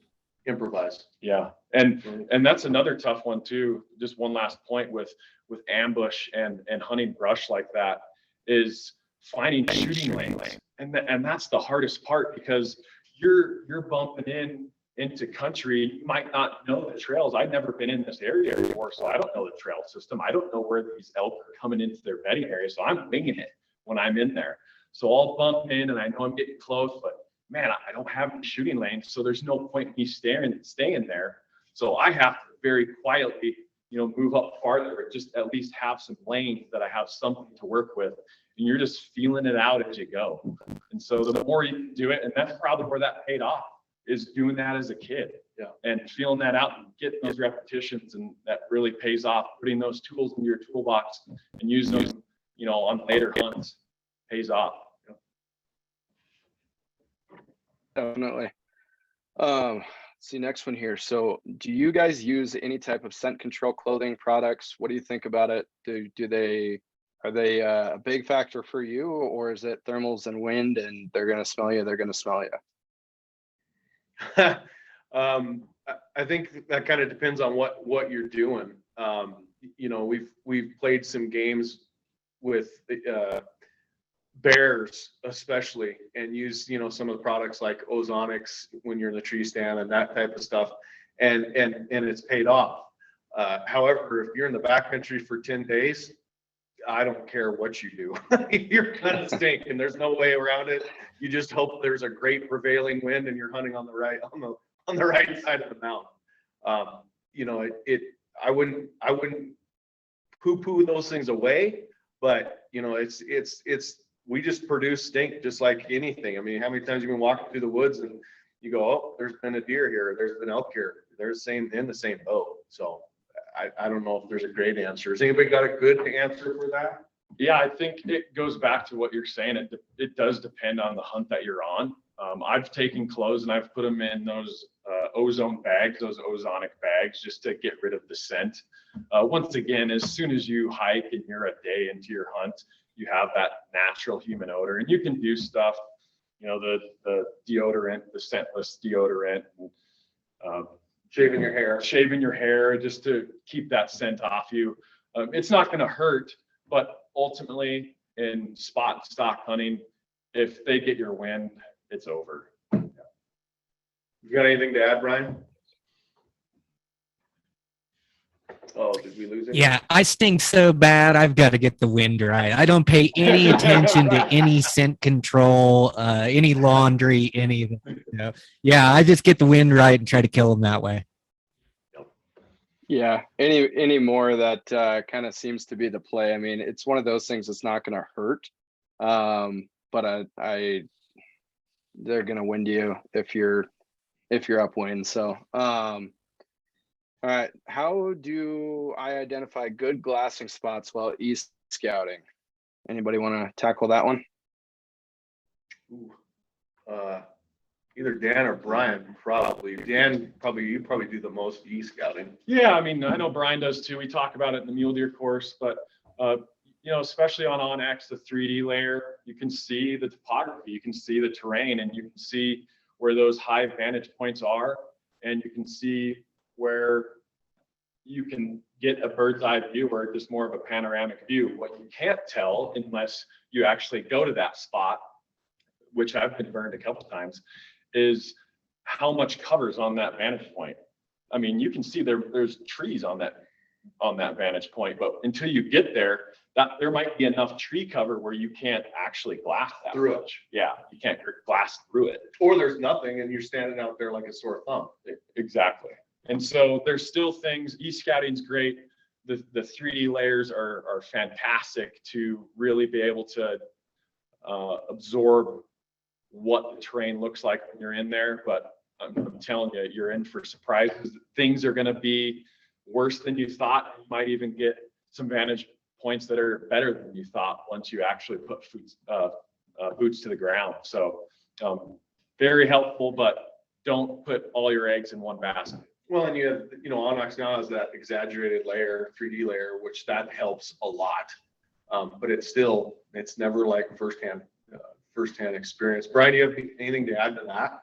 improvise.
Yeah, and that's another tough one too. Just one last point with ambush and hunting brush like that is finding shooting lanes, and that's the hardest part, because you're bumping into country. You might not know the trails. I've never been in this area before, so I don't know the trail system. I don't know where these elk are coming into their bedding area, so I'm winging it when I'm in there. So I'll bump in and I know I'm getting close, but man, I don't have any shooting lanes, so there's no point in me staying there. So I have to very quietly, you know, move up farther, or just at least have some lanes that I have something to work with. And you're just feeling it out as you go. And so the more you can do it, and that's probably where that paid off, is doing that as a kid.
Yeah.
And feeling that out and getting those repetitions, and that really pays off. Putting those tools in your toolbox and using them, you know, on later hunts pays off.
Definitely. See, next one here. So do you guys use any type of scent control clothing products? What do you think about it? Are they a big factor for you, or is it thermals and wind and they're going to smell you, they're going to smell you?
I think that kind of depends on what you're doing. You know, we've played some games with bears especially, and use, you know, some of the products like onX when you're in the tree stand and that type of stuff, and it's paid off. However, if you're in the backcountry for 10 days, I don't care what you do. You're gonna stink, and there's no way around it. You just hope there's a great prevailing wind and you're hunting on the right side of the mountain. You know, I wouldn't poo-poo those things away, but you know, we just produce stink just like anything. I mean, how many times you've been walking through the woods and you go, oh, there's been a deer here, there's been elk here, they're in the same boat. So I don't know if there's a great answer. Has anybody got a good answer for that?
Yeah, I think it goes back to what you're saying. It does depend on the hunt that you're on. I've taken clothes and I've put them in those ozone bags, those ozonic bags, just to get rid of the scent. Once again, as soon as you hike and you're a day into your hunt, you have that natural human odor, and you can do stuff, you know, the deodorant, the scentless deodorant, and,
Shaving your hair
just to keep that scent off you. It's not going to hurt, but ultimately in spot and stock hunting, if they get your wind, it's over.
You got anything to add, Brian? Oh, did we lose it?
Yeah, I stink so bad. I've got to get the wind right. I don't pay any attention to any scent control, any laundry, anything. You know? Yeah, I just get the wind right and try to kill them that way.
Yeah, any more that kind of seems to be the play. I mean, it's one of those things that's not going to hurt, but they're going to wind you if you're upwind. So, all right, how do I identify good glassing spots while east scouting? Anybody want to tackle that one?
Either Dan or Brian, probably. Dan, you probably do the most scouting.
Yeah, I mean, I know Brian does too. We talk about it in the mule deer course, but you know, especially on onX, the 3D layer, you can see the topography, you can see the terrain, and you can see where those high vantage points are, and you can see where you can get a bird's eye view or just more of a panoramic view. What you can't tell unless you actually go to that spot, which I've been burned a couple times, is how much cover's on that vantage point. I mean, you can see there's trees on that vantage point, but until you get there, there might be enough tree cover where you can't actually glass that
through
much. Yeah, you can't glass through it.
Or there's nothing and you're standing out there like a sore thumb.
Exactly. And so there's still things. E-scouting's great. The 3D layers are fantastic to really be able to absorb what the terrain looks like when you're in there. But I'm telling you, you're in for surprises. Things are going to be worse than you thought. You might even get some vantage points that are better than you thought once you actually put boots to the ground. So very helpful, but don't put all your eggs in one basket.
Well, and you have, you know, onX now has that exaggerated layer, 3D layer, which that helps a lot. But it's never like firsthand experience. Brian, do you have anything to add to that?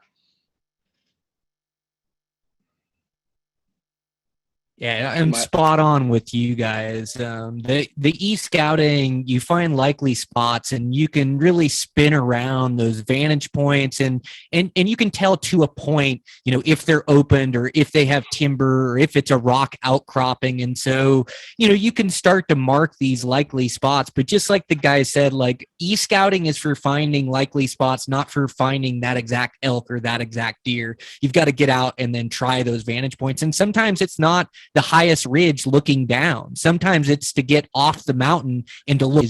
Yeah, I'm spot on with you guys. The e-scouting, you find likely spots and you can really spin around those vantage points and you can tell to a point, you know, if they're opened or if they have timber or if it's a rock outcropping. And so, you know, you can start to mark these likely spots. But just like the guy said, like e-scouting is for finding likely spots, not for finding that exact elk or that exact deer. You've got to get out and then try those vantage points. And sometimes it's not the highest ridge looking down. Sometimes it's to get off the mountain and to look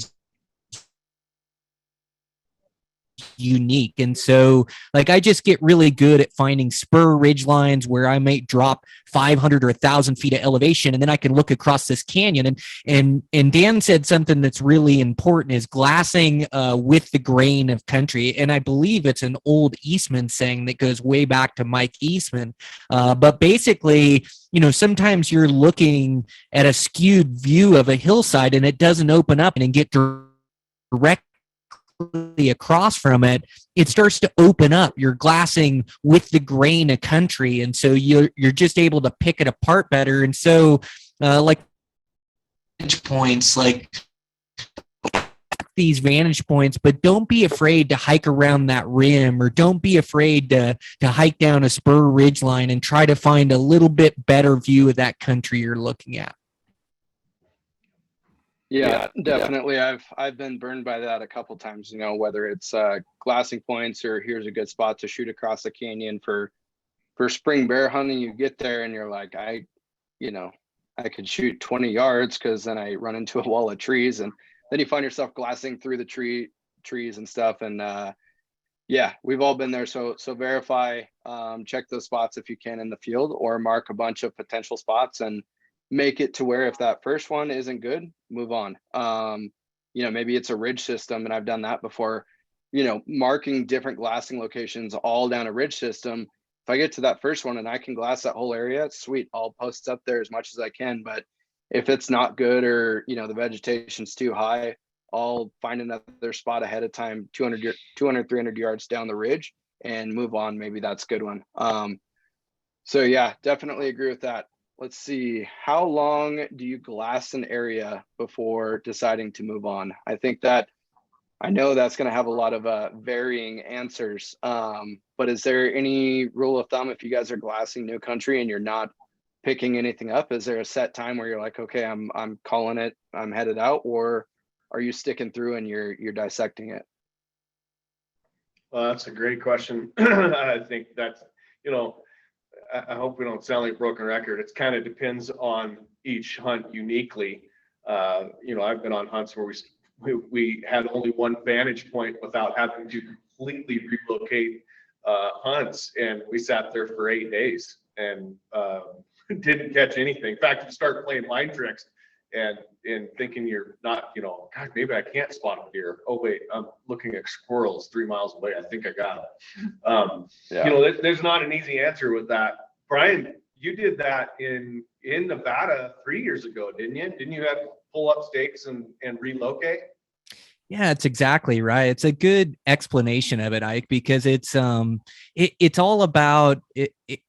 unique. And so like I just get really good at finding spur ridge lines where I may drop 500 or 1,000 feet of elevation, and then I can look across this canyon. And Dan said something that's really important is glassing with the grain of country. And I believe it's an old Eastman saying that goes way back to Mike Eastman. But basically, you know, sometimes you're looking at a skewed view of a hillside and it doesn't open up and get direct across from it. It starts to open up. You're glassing with the grain of country, and so you're just able to pick it apart better. And so like points, like these vantage points, but don't be afraid to hike around that rim, or don't be afraid to hike down a spur ridge line and try to find a little bit better view of that country you're looking at.
Yeah, definitely. I've been burned by that a couple times, you know, whether it's glassing points or here's a good spot to shoot across the canyon for spring bear hunting. You get there and you're like, I could shoot 20 yards because then I run into a wall of trees, and then you find yourself glassing through the trees and stuff. And yeah, we've all been there. So verify, check those spots if you can in the field, or mark a bunch of potential spots and make it to where if that first one isn't good, move on. You know, maybe it's a ridge system, and I've done that before, you know, marking different glassing locations all down a ridge system. If I get to that first one and I can glass that whole area, sweet, I'll post up there as much as I can. But if it's not good, or, you know, the vegetation's too high, I'll find another spot ahead of time, 200, 300 yards down the ridge, and move on. Maybe that's a good one. So yeah, definitely agree with that. Let's see, how long do you glass an area before deciding to move on? I think that, I know that's going to have a lot of varying answers, but is there any rule of thumb if you guys are glassing new country and you're not picking anything up? Is there a set time where you're like, okay, I'm calling it, I'm headed out, or are you sticking through and you're dissecting it?
Well, that's a great question. I think that's, you know, I hope we don't sound like a broken record. It kind of depends on each hunt uniquely. You know, I've been on hunts where we had only one vantage point without having to completely relocate hunts, and we sat there for 8 days and didn't catch anything. In fact, you start playing mind tricks and thinking you're not, you know, God, maybe I can't spot a deer. Oh wait, I'm looking at squirrels 3 miles away. I think I got it.
Yeah.
You know, there's not an easy answer with that. Brian, you did that in Nevada 3 years ago, didn't you? Didn't you have to pull up stakes and relocate?
Yeah, it's exactly right. It's a good explanation of it, Ike, because it's all about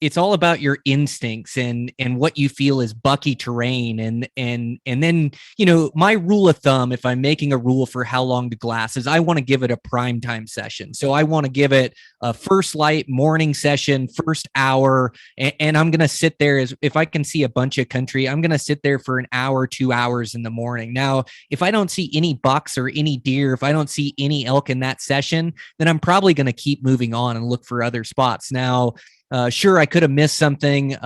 it's all about your instincts and what you feel is bucky terrain, and then, you know, my rule of thumb, if I'm making a rule for how long to glass, is I want to give it a prime time session. So I want to give it a first light morning session, first hour, and I'm gonna sit there, as if I can see a bunch of country, I'm gonna sit there for an hour, 2 hours in the morning. Now, if I don't see any bucks or any deer, if I don't see any elk in that session, then I'm probably going to keep moving on and look for other spots. Now, sure, I could have missed something. You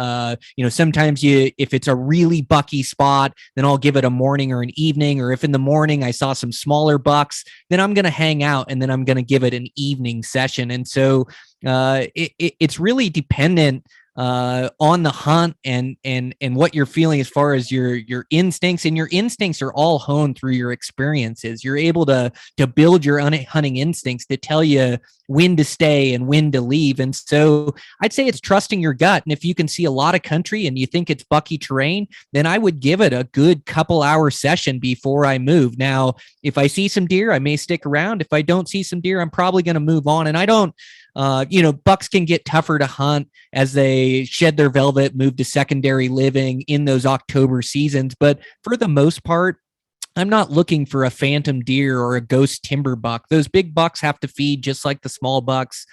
know, sometimes if it's a really bucky spot, then I'll give it a morning or an evening. Or if in the morning I saw some smaller bucks, then I'm going to hang out and then I'm going to give it an evening session. And so it's really dependent on the hunt and what you're feeling as far as your instincts, and your instincts are all honed through your experiences. You're able to build your hunting instincts to tell you when to stay and when to leave. And so I'd say it's trusting your gut. And if you can see a lot of country and you think it's bucky terrain, then I would give it a good couple hour session before I move. Now, if I see some deer, I may stick around. If I don't see some deer, I'm probably going to move on. And I don't, bucks can get tougher to hunt as they shed their velvet, move to secondary living in those October seasons. But for the most part, I'm not looking for a phantom deer or a ghost timber buck. Those big bucks have to feed just like the small bucks.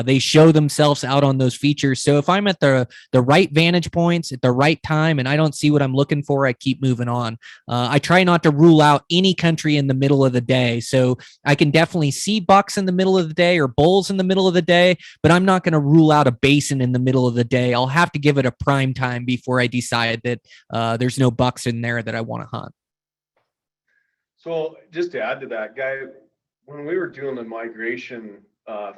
They show themselves out on those features. So if I'm at the right vantage points at the right time and I don't see what I'm looking for, I keep moving on. I try not to rule out any country in the middle of the day. So I can definitely see bucks in the middle of the day or bulls in the middle of the day, but I'm not going to rule out a basin in the middle of the day. I'll have to give it a prime time before I decide that there's no bucks in there that I want to hunt.
So just to add to that, guy, when we were doing the migration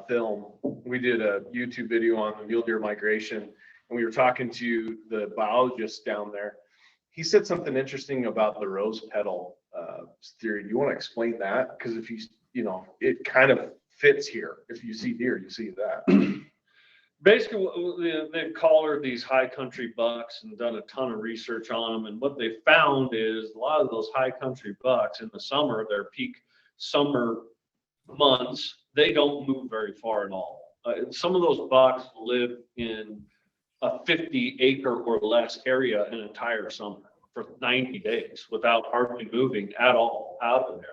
film, we did a YouTube video on the mule deer migration, and we were talking to the biologist down there. He said something interesting about the rose petal theory. Do you want to explain that? Because if it kind of fits here. If you see deer, you see that.
Basically, they've collared these high country bucks and done a ton of research on them. And what they found is a lot of those high country bucks in the summer, their peak summer months, they don't move very far at all. Some of those bucks live in a 50-acre or less area an entire summer for 90 days without hardly moving at all out of there.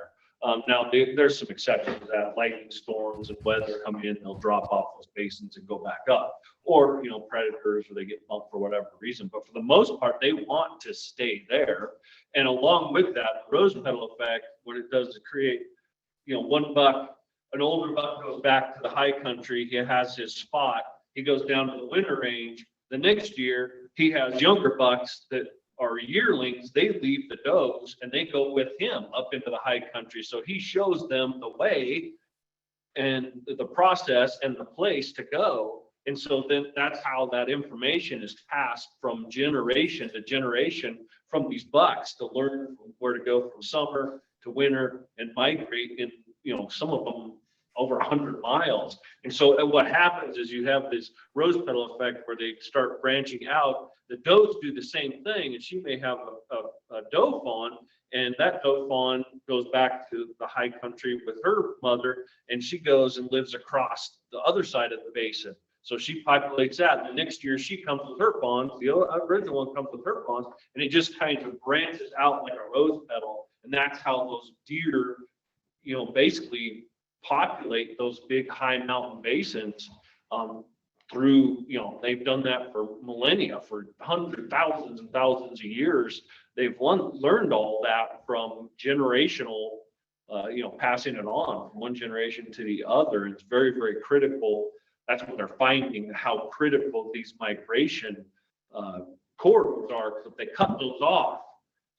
Now, there's some exceptions to that. Lightning storms and weather come in, they'll drop off those basins and go back up. Or, predators, or they get bumped for whatever reason. But for the most part, they want to stay there. And along with that, the rose petal effect, what it does is create, one buck, an older buck goes back to the high country, he has his spot, he goes down to the winter range. The next year, he has younger bucks that are yearlings, they leave the does and they go with him up into the high country. So he shows them the way and the process and the place to go. And so then that's how that information is passed from generation to generation from these bucks to learn where to go from summer to winter and migrate in, some of them over 100 miles. And so what happens is you have this rose petal effect where they start branching out. The does do the same thing, and she may have a doe fawn, and that doe fawn goes back to the high country with her mother, and she goes and lives across the other side of the basin. So she populates that. And the next year she comes with her fawns, the original one comes with her fawns, and it just kind of branches out like a rose petal. And that's how those deer, basically populate those big high mountain basins through, they've done that for millennia, for hundreds, thousands and thousands of years. They've learned all that from generational, passing it on from one generation to the other. It's very, very critical. That's what they're finding, how critical these migration corridors are. If they cut those off,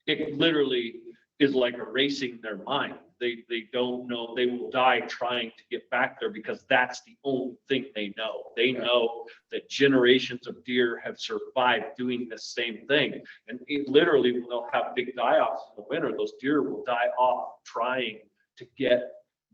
it literally is like erasing their mind. They don't know, they will die trying to get back there because that's the only thing they know. They know that generations of deer have survived doing the same thing. And literally, they'll have big die-offs in the winter. Those deer will die off trying to get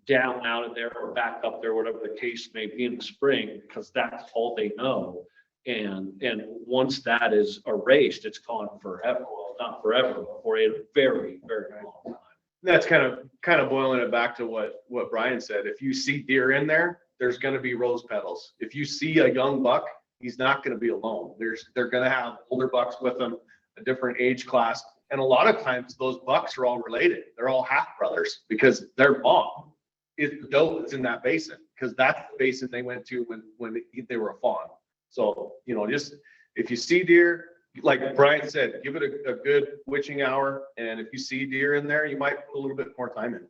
down out of there or back up there, whatever the case may be in the spring, because that's all they know. And once that is erased, it's gone forever. Well, not forever, but for a very, very long time.
That's kind of boiling it back to what Brian said. If you see deer in there, there's going to be rose petals. If you see a young buck, he's not going to be alone. They're going to have older bucks with them, a different age class. And a lot of times those bucks are all related. They're all half brothers because their mom is the doe that's in that basin, because that's the basin they went to when they were a fawn. So, just if you see deer, like Brian said, give it a good witching hour. And if you see deer in there, you might put a little bit more time in.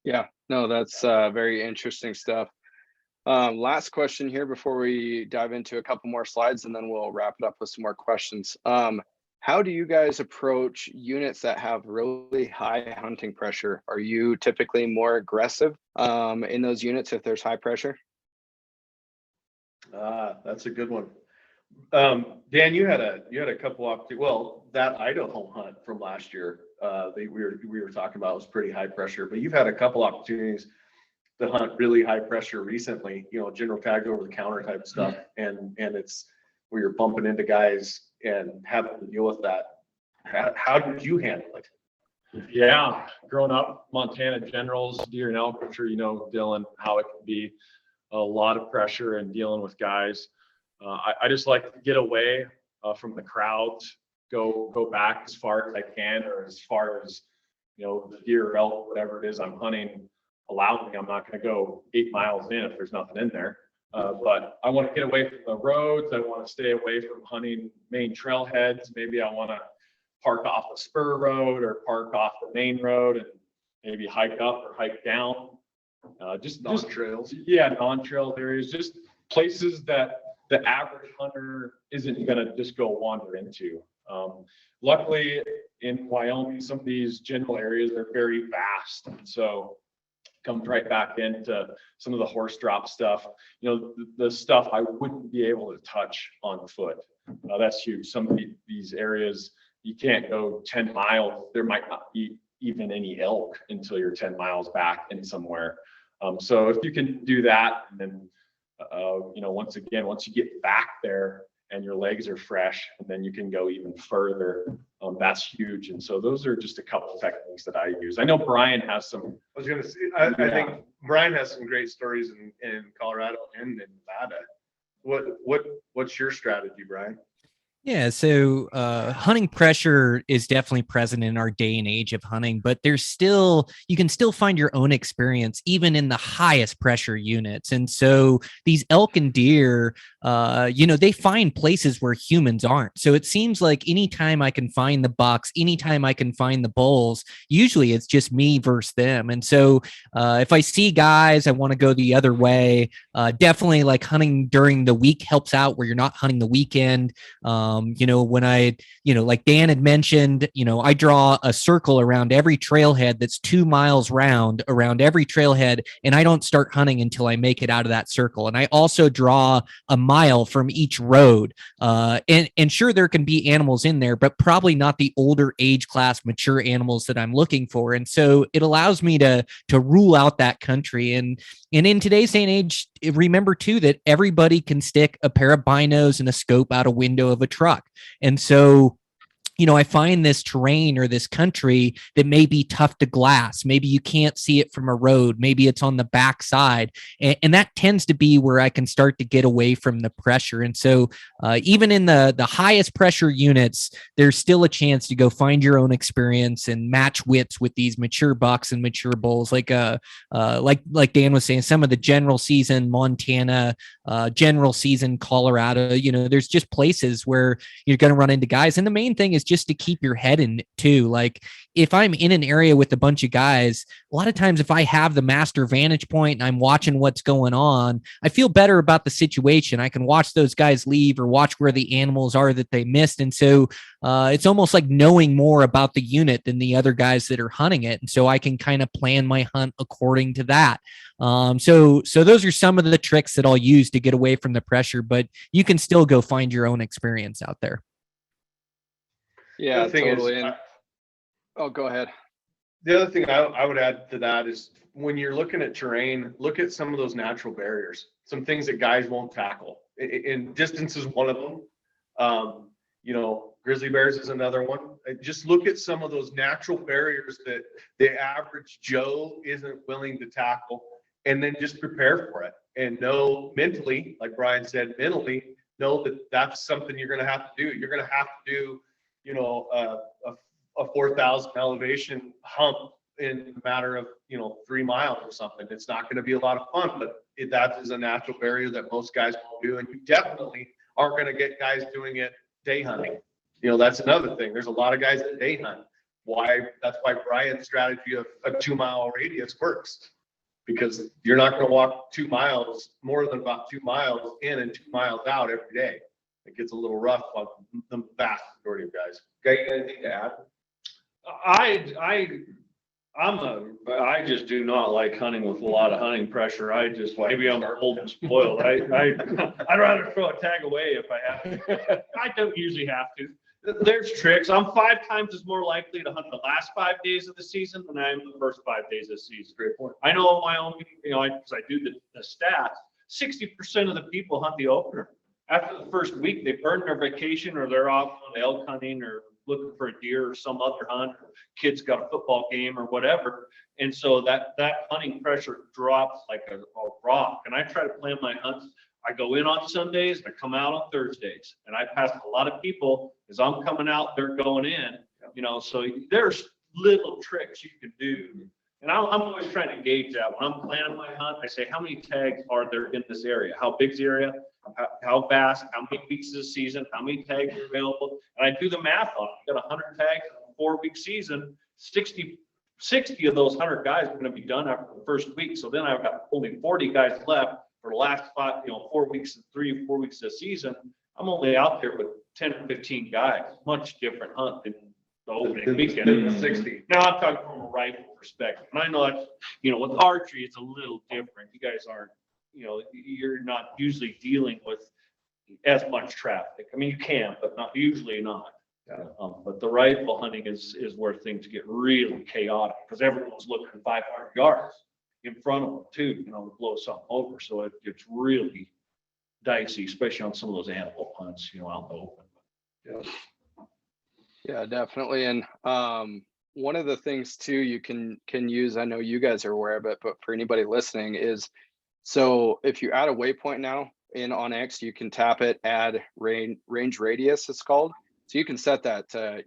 Yeah, no, that's very interesting stuff. Last question here before we dive into a couple more slides, and then we'll wrap it up with some more questions. How do you guys approach units that have really high hunting pressure? Are you typically more aggressive in those units if there's high pressure?
That's a good one. Dan, you had a couple well, that Idaho hunt from last year, we were talking about was pretty high pressure, but you've had a couple opportunities to hunt really high pressure recently, general tag over the counter type stuff. And it's where you're bumping into guys and having to deal with that. How did you handle it?
Yeah, growing up, Montana generals, deer and elk, I'm sure you know, Dylan, how it can be a lot of pressure and dealing with guys. I just like to get away from the crowds, go back as far as I can, or as far as, the deer or elk, whatever it is I'm hunting allow me. I'm not going to go 8 miles in if there's nothing in there. But I want to get away from the roads. I want to stay away from hunting main trailheads. Maybe I want to park off a spur road or park off the main road and maybe hike up or hike down. Just
Non-trails.
Yeah, non-trail areas, just places that the average hunter isn't going to just go wander into. Luckily in Wyoming, some of these general areas are very vast. And so comes right back into some of the horse drop stuff, the stuff I wouldn't be able to touch on foot. That's huge. Some of these areas, you can't go 10 miles. There might not be even any elk until you're 10 miles back in somewhere. So if you can do that, and then, once you get back there and your legs are fresh, and then you can go even further, that's huge. And so those are just a couple of techniques that I use. I know Brian has some.
I was going to say, I think Brian has some great stories in Colorado and in Nevada. What's your strategy, Brian?
Yeah, so hunting pressure is definitely present in our day and age of hunting, but you can still find your own experience even in the highest pressure units. And so these elk and deer, they find places where humans aren't. So it seems like anytime I can find the bucks, anytime I can find the bulls, usually it's just me versus them. And so if I see guys, I want to go the other way. Definitely like hunting during the week helps out where you're not hunting the weekend. When I, like Dan had mentioned, I draw a circle around every trailhead that's 2 miles round around every trailhead, and I don't start hunting until I make it out of that circle. And I also draw a mile from each road. And sure, there can be animals in there, but probably not the older age class, mature animals that I'm looking for. And so it allows me to rule out that country. And in today's day and age, remember too that everybody can stick a pair of binos and a scope out a window of a truck. And so, I find this terrain or this country that may be tough to glass. Maybe you can't see it from a road. Maybe it's on the backside. And that tends to be where I can start to get away from the pressure. And so even in the highest pressure units, there's still a chance to go find your own experience and match wits with these mature bucks and mature bulls. Like Dan was saying, some of the general season Montana, general season Colorado, there's just places where you're going to run into guys. And the main thing is just to keep your head in too. Like if I'm in an area with a bunch of guys, a lot of times if I have the master vantage point and I'm watching what's going on, I feel better about the situation. I can watch those guys leave or watch where the animals are that they missed. And so it's almost like knowing more about the unit than the other guys that are hunting it. And so I can kind of plan my hunt according to that. So those are some of the tricks that I'll use to get away from the pressure, but you can still go find your own experience out there.
Yeah, totally. Go ahead.
The other thing I would add to that is when you're looking at terrain, look at some of those natural barriers, some things that guys won't tackle. And distance is one of them. Grizzly bears is another one. Just look at some of those natural barriers that the average Joe isn't willing to tackle, and then just prepare for it and know mentally, like Brian said, know that that's something you're going to have to do. You're going to have to do, a 4,000 elevation hump in a matter of 3 miles or something. It's not going to be a lot of fun, but that is a natural barrier that most guys won't do, and you definitely aren't going to get guys doing it day hunting. That's another thing. There's a lot of guys that day hunt. That's why Brian's strategy of a 2 mile radius works, because you're not going to walk 2 miles, more than about 2 miles in and 2 miles out every day. It gets a little rough on the vast majority of guys. Okay, anything to add?
I I just do not like hunting with a lot of hunting pressure. Maybe I'm old and spoiled. I'd rather throw a tag away if I have to. I don't usually have to. There's tricks. I'm 5 times as more likely to hunt the last 5 days of the season than I am the first 5 days of the season. Great point. I know in Wyoming, because I do the stats, 60% of the people hunt the opener. After the first week, they burn their vacation or they're off on elk hunting or looking for a deer or some other hunt. Kids got a football game or whatever. And so that hunting pressure drops like a rock. And I try to plan my hunts. I go in on Sundays, I come out on Thursdays, and I pass a lot of people as I'm coming out, they're going in, so there's little tricks you can do. And I'm always trying to gauge that. When I'm planning my hunt, I say, how many tags are there in this area? How big's the area? How fast? How many weeks is the season? How many tags are available? And I do the math on it. You got 100 tags in a 4-week season, 60 of those 100 guys are going to be done after the first week. So then I've got only 40 guys left for the last 4 weeks, 3 or 4 weeks of the season. I'm only out there with 10 or 15 guys. Much different hunt than the opening weekend.
60.
Now I'm talking from a rifle perspective. And I know that's, with archery, it's a little different. You guys aren't, you're not usually dealing with as much traffic. I mean, you can, but not usually not.
Yeah.
But the rifle hunting is where things get really chaotic because everyone's looking 500 yards in front of them too, to blow something over. So it gets really dicey, especially on some of those antelope hunts, out in the open.
Yeah.
Yeah, definitely. And one of the things too you can use, I know you guys are aware of it, but for anybody listening is, so if you add a waypoint now in onX, you can tap it, add range radius, it's called. So you can set that to,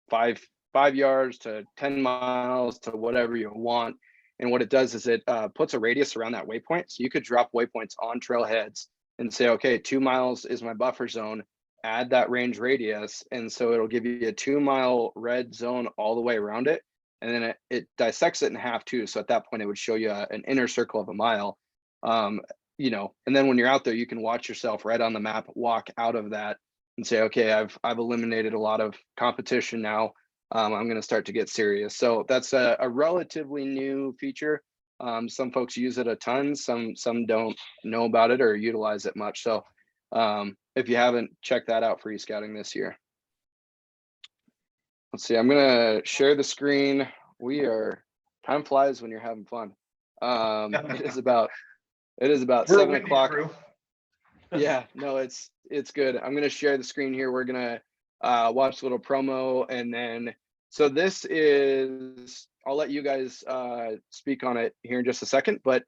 5 yards to 10 miles to whatever you want. And what it does is it puts a radius around that waypoint. So you could drop waypoints on trailheads and say, okay, 2 miles is my buffer zone, add that range radius. And so it'll give you a 2 mile red zone all the way around it. And then it dissects it in half too. So at that point, it would show you an inner circle of a mile, and then when you're out there, you can watch yourself right on the map, walk out of that and say, okay, I've eliminated a lot of competition now. I'm going to start to get serious. So that's a relatively new feature. Some folks use it a ton. Some don't know about it or utilize it much. So if you haven't, check that out for e-scouting this year. Let's see, I'm going to share the screen. Time flies when you're having fun. It is about 7 o'clock. Yeah, no, it's good. I'm going to share the screen here. We're going to watch a little promo, and then so this is, I'll let you guys speak on it here in just a second, but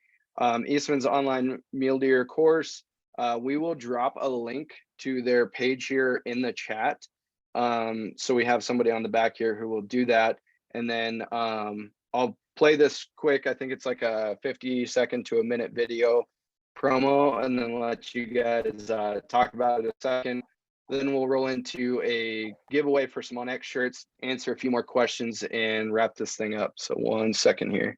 Eastman's online mule deer course, we will drop a link to their page here in the chat. So we have somebody on the back here who will do that, and then I'll play this quick. I think it's like a 50-second to a minute video promo, and then let you guys talk about it in a second. Then we'll roll into a giveaway for some onX shirts, answer a few more questions, and wrap this thing up. So 1 second here.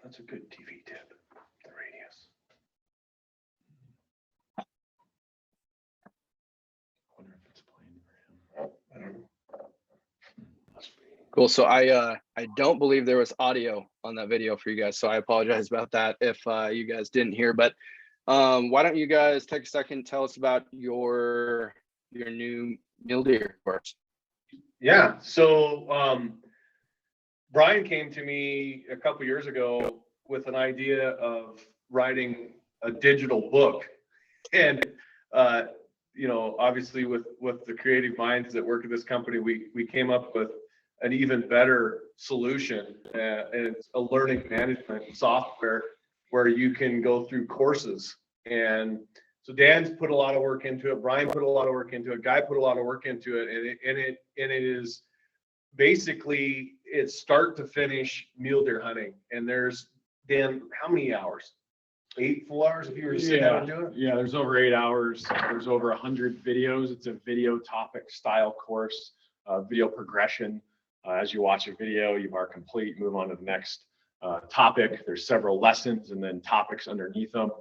That's a good TV tip, the radius. I wonder if it's playing for him. I don't know. Must be.
Cool. So I don't believe there was audio on that video for you guys, so I apologize about that if you guys didn't hear. But why don't you guys take a second, tell us about your new mule deer course?
Yeah. So Brian came to me a couple years ago with an idea of writing a digital book, and you know, obviously with the creative minds that work at this company, we came up with an even better solution, and it's a learning management software where you can go through courses. And so Dan's put a lot of work into it. Brian put a lot of work into it. Guy put a lot of work into it, and it is basically it's start to finish mule deer hunting. And there's, Dan, how many hours? 8 full hours if you were to sit down and do it?
Yeah, there's over 8 hours. There's over 100 videos. It's a video topic style course, video progression. As you watch a video, you are complete, move on to the next topic. There's several lessons and then topics underneath them,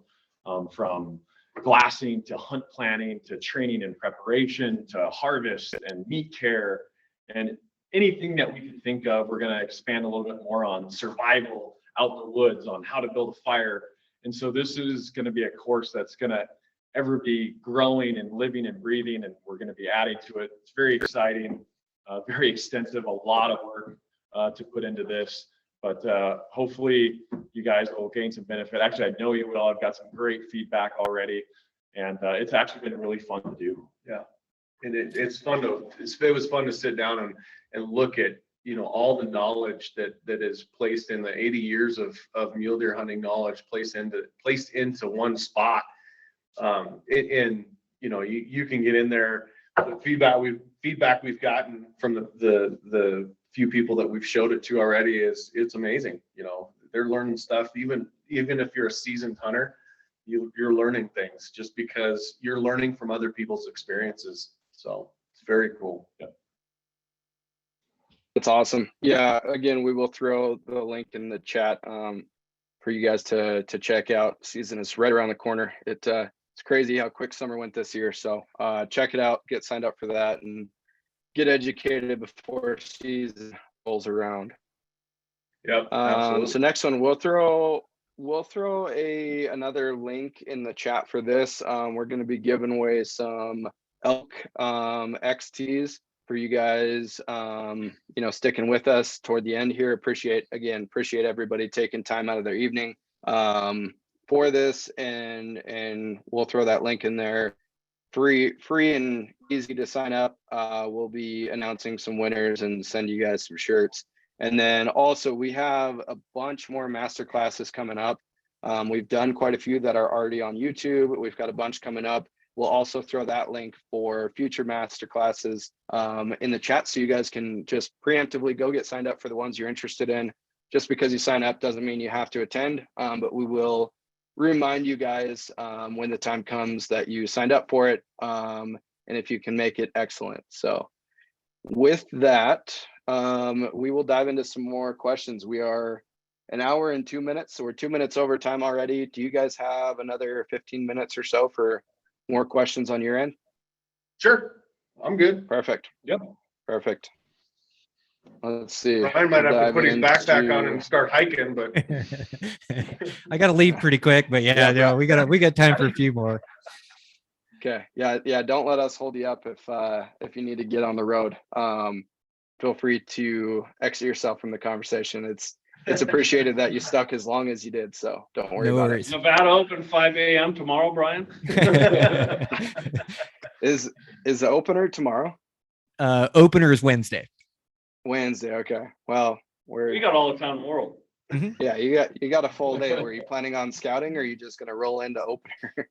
from glassing to hunt planning to training and preparation to harvest and meat care and anything that we can think of. We're going to expand a little bit more on survival out in the woods, on how to build a fire. And so this is going to be a course that's going to ever be growing and living and breathing, and we're going to be adding to it. It's very exciting, very extensive, a lot of work to put into this, but hopefully you guys will gain some benefit. Actually, I know you will. I've got some great feedback already, and it's actually been really fun to do.
Yeah, and it was fun to sit down and look at, you know, all the knowledge that is placed in the 80 years of mule deer hunting knowledge placed into one spot. And you know, you can get in there. The feedback we've gotten from the few people that we've showed it to already it's amazing. You know, they're learning stuff. Even if you're a seasoned hunter, you're learning things just because you're learning from other people's experiences. So it's very cool.
Yeah.
That's awesome. Yeah, again, we will throw the link in the chat for you guys to check out. Season is right around the corner. It's crazy how quick summer went this year. So check it out, get signed up for that, and get educated before season rolls around.
Yep, absolutely.
So next one, we'll throw another link in the chat for this. We're going to be giving away some elk XTs for you guys, you know, sticking with us toward the end here. Appreciate everybody taking time out of their evening for this, and we'll throw that link in there. Free and easy to sign up. We'll be announcing some winners and send you guys some shirts. And then also we have a bunch more master classes coming up. We've done quite a few that are already on YouTube. We've got a bunch coming up. We'll also throw that link for future master classes in the chat, so you guys can just preemptively go get signed up for the ones you're interested in. Just because you sign up doesn't mean you have to attend, but we will remind you guys when the time comes that you signed up for it, and if you can make it, excellent. So with that, we will dive into some more questions. We are an hour and 2 minutes, so we're 2 minutes over time already. Do you guys have another 15 minutes or so for more questions on your end?
Sure, I'm good.
Perfect.
Yep.
Perfect. Let's see.
Brian might have to put his backpack on and start hiking, but
I got to leave pretty quick, but yeah, we got time for a few more.
Okay. Yeah. Don't let us hold you up if you need to get on the road. Feel free to exit yourself from the conversation. It's appreciated that you stuck as long as you did, so don't worry about it.
Nevada open 5 a.m. tomorrow, Brian.
Is the opener tomorrow?
Opener is Wednesday.
Wednesday. Okay. Well,
We got all the time in the world.
Yeah, you got a full day. Were you planning on scouting, or are you just gonna roll into opener?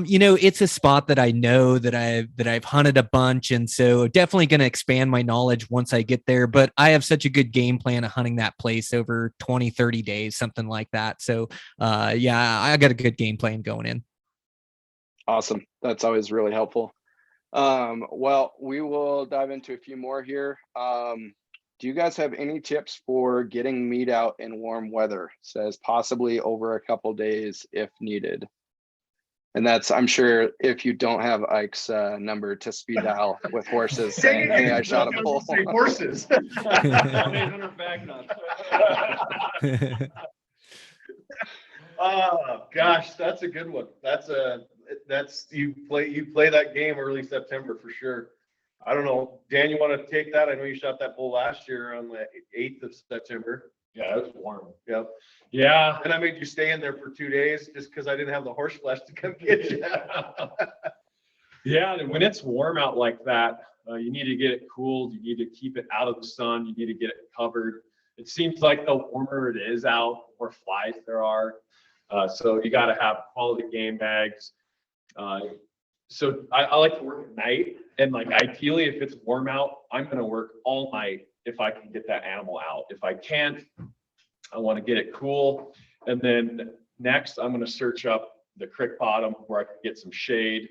You know, it's a spot that I know that I've hunted a bunch, and so definitely going to expand my knowledge once I get there. But I have such a good game plan of hunting that place over 20, 30 days, something like that. So yeah, I got a good game plan going in.
Awesome. That's always really helpful. Well, we will dive into a few more here. Do you guys have any tips for getting meat out in warm weather? Says possibly over a couple days if needed. And that's, I'm sure, if you don't have Ike's number to speed dial with horses saying, hey, I shot a bull.
Horses. Oh gosh, that's a good one. That's you play that game early September for sure. I don't know, Dan, you want to take that? I know you shot that bull last year on the 8th of September.
Yeah, it was warm.
Yep.
Yeah.
And I made you stay in there for 2 days just because I didn't have the horse flesh to come get you.
Yeah, and when it's warm out like that, you need to get it cooled. You need to keep it out of the sun. You need to get it covered. It seems like the warmer it is out, the more flies there are. So you got to have quality game bags. So I like to work at night, and like ideally, if it's warm out, I'm going to work all night if I can get that animal out. If I can't, I want to get it cool. And then next, I'm going to search up the creek bottom where I can get some shade.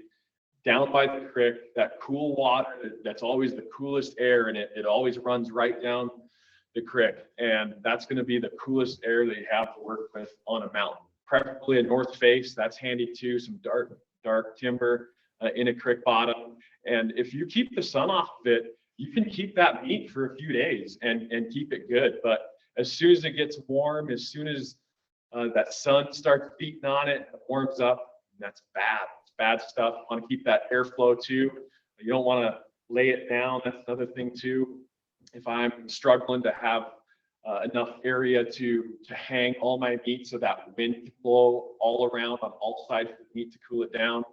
Down by the creek, that cool water, that's always the coolest air in it. It always runs right down the creek. And that's going to be the coolest air that you have to work with on a mountain. Preferably a north face, that's handy too, some dark timber in a creek bottom. And if you keep the sun off of it, you can keep that meat for a few days and keep it good. But as soon as it gets warm, as soon as that sun starts beating on it, it warms up, that's bad. It's bad stuff. You want to keep that airflow too. You don't want to lay it down. That's another thing too. If I'm struggling to have enough area to hang all my meat so that wind can blow all around on all sides of the meat to cool it down.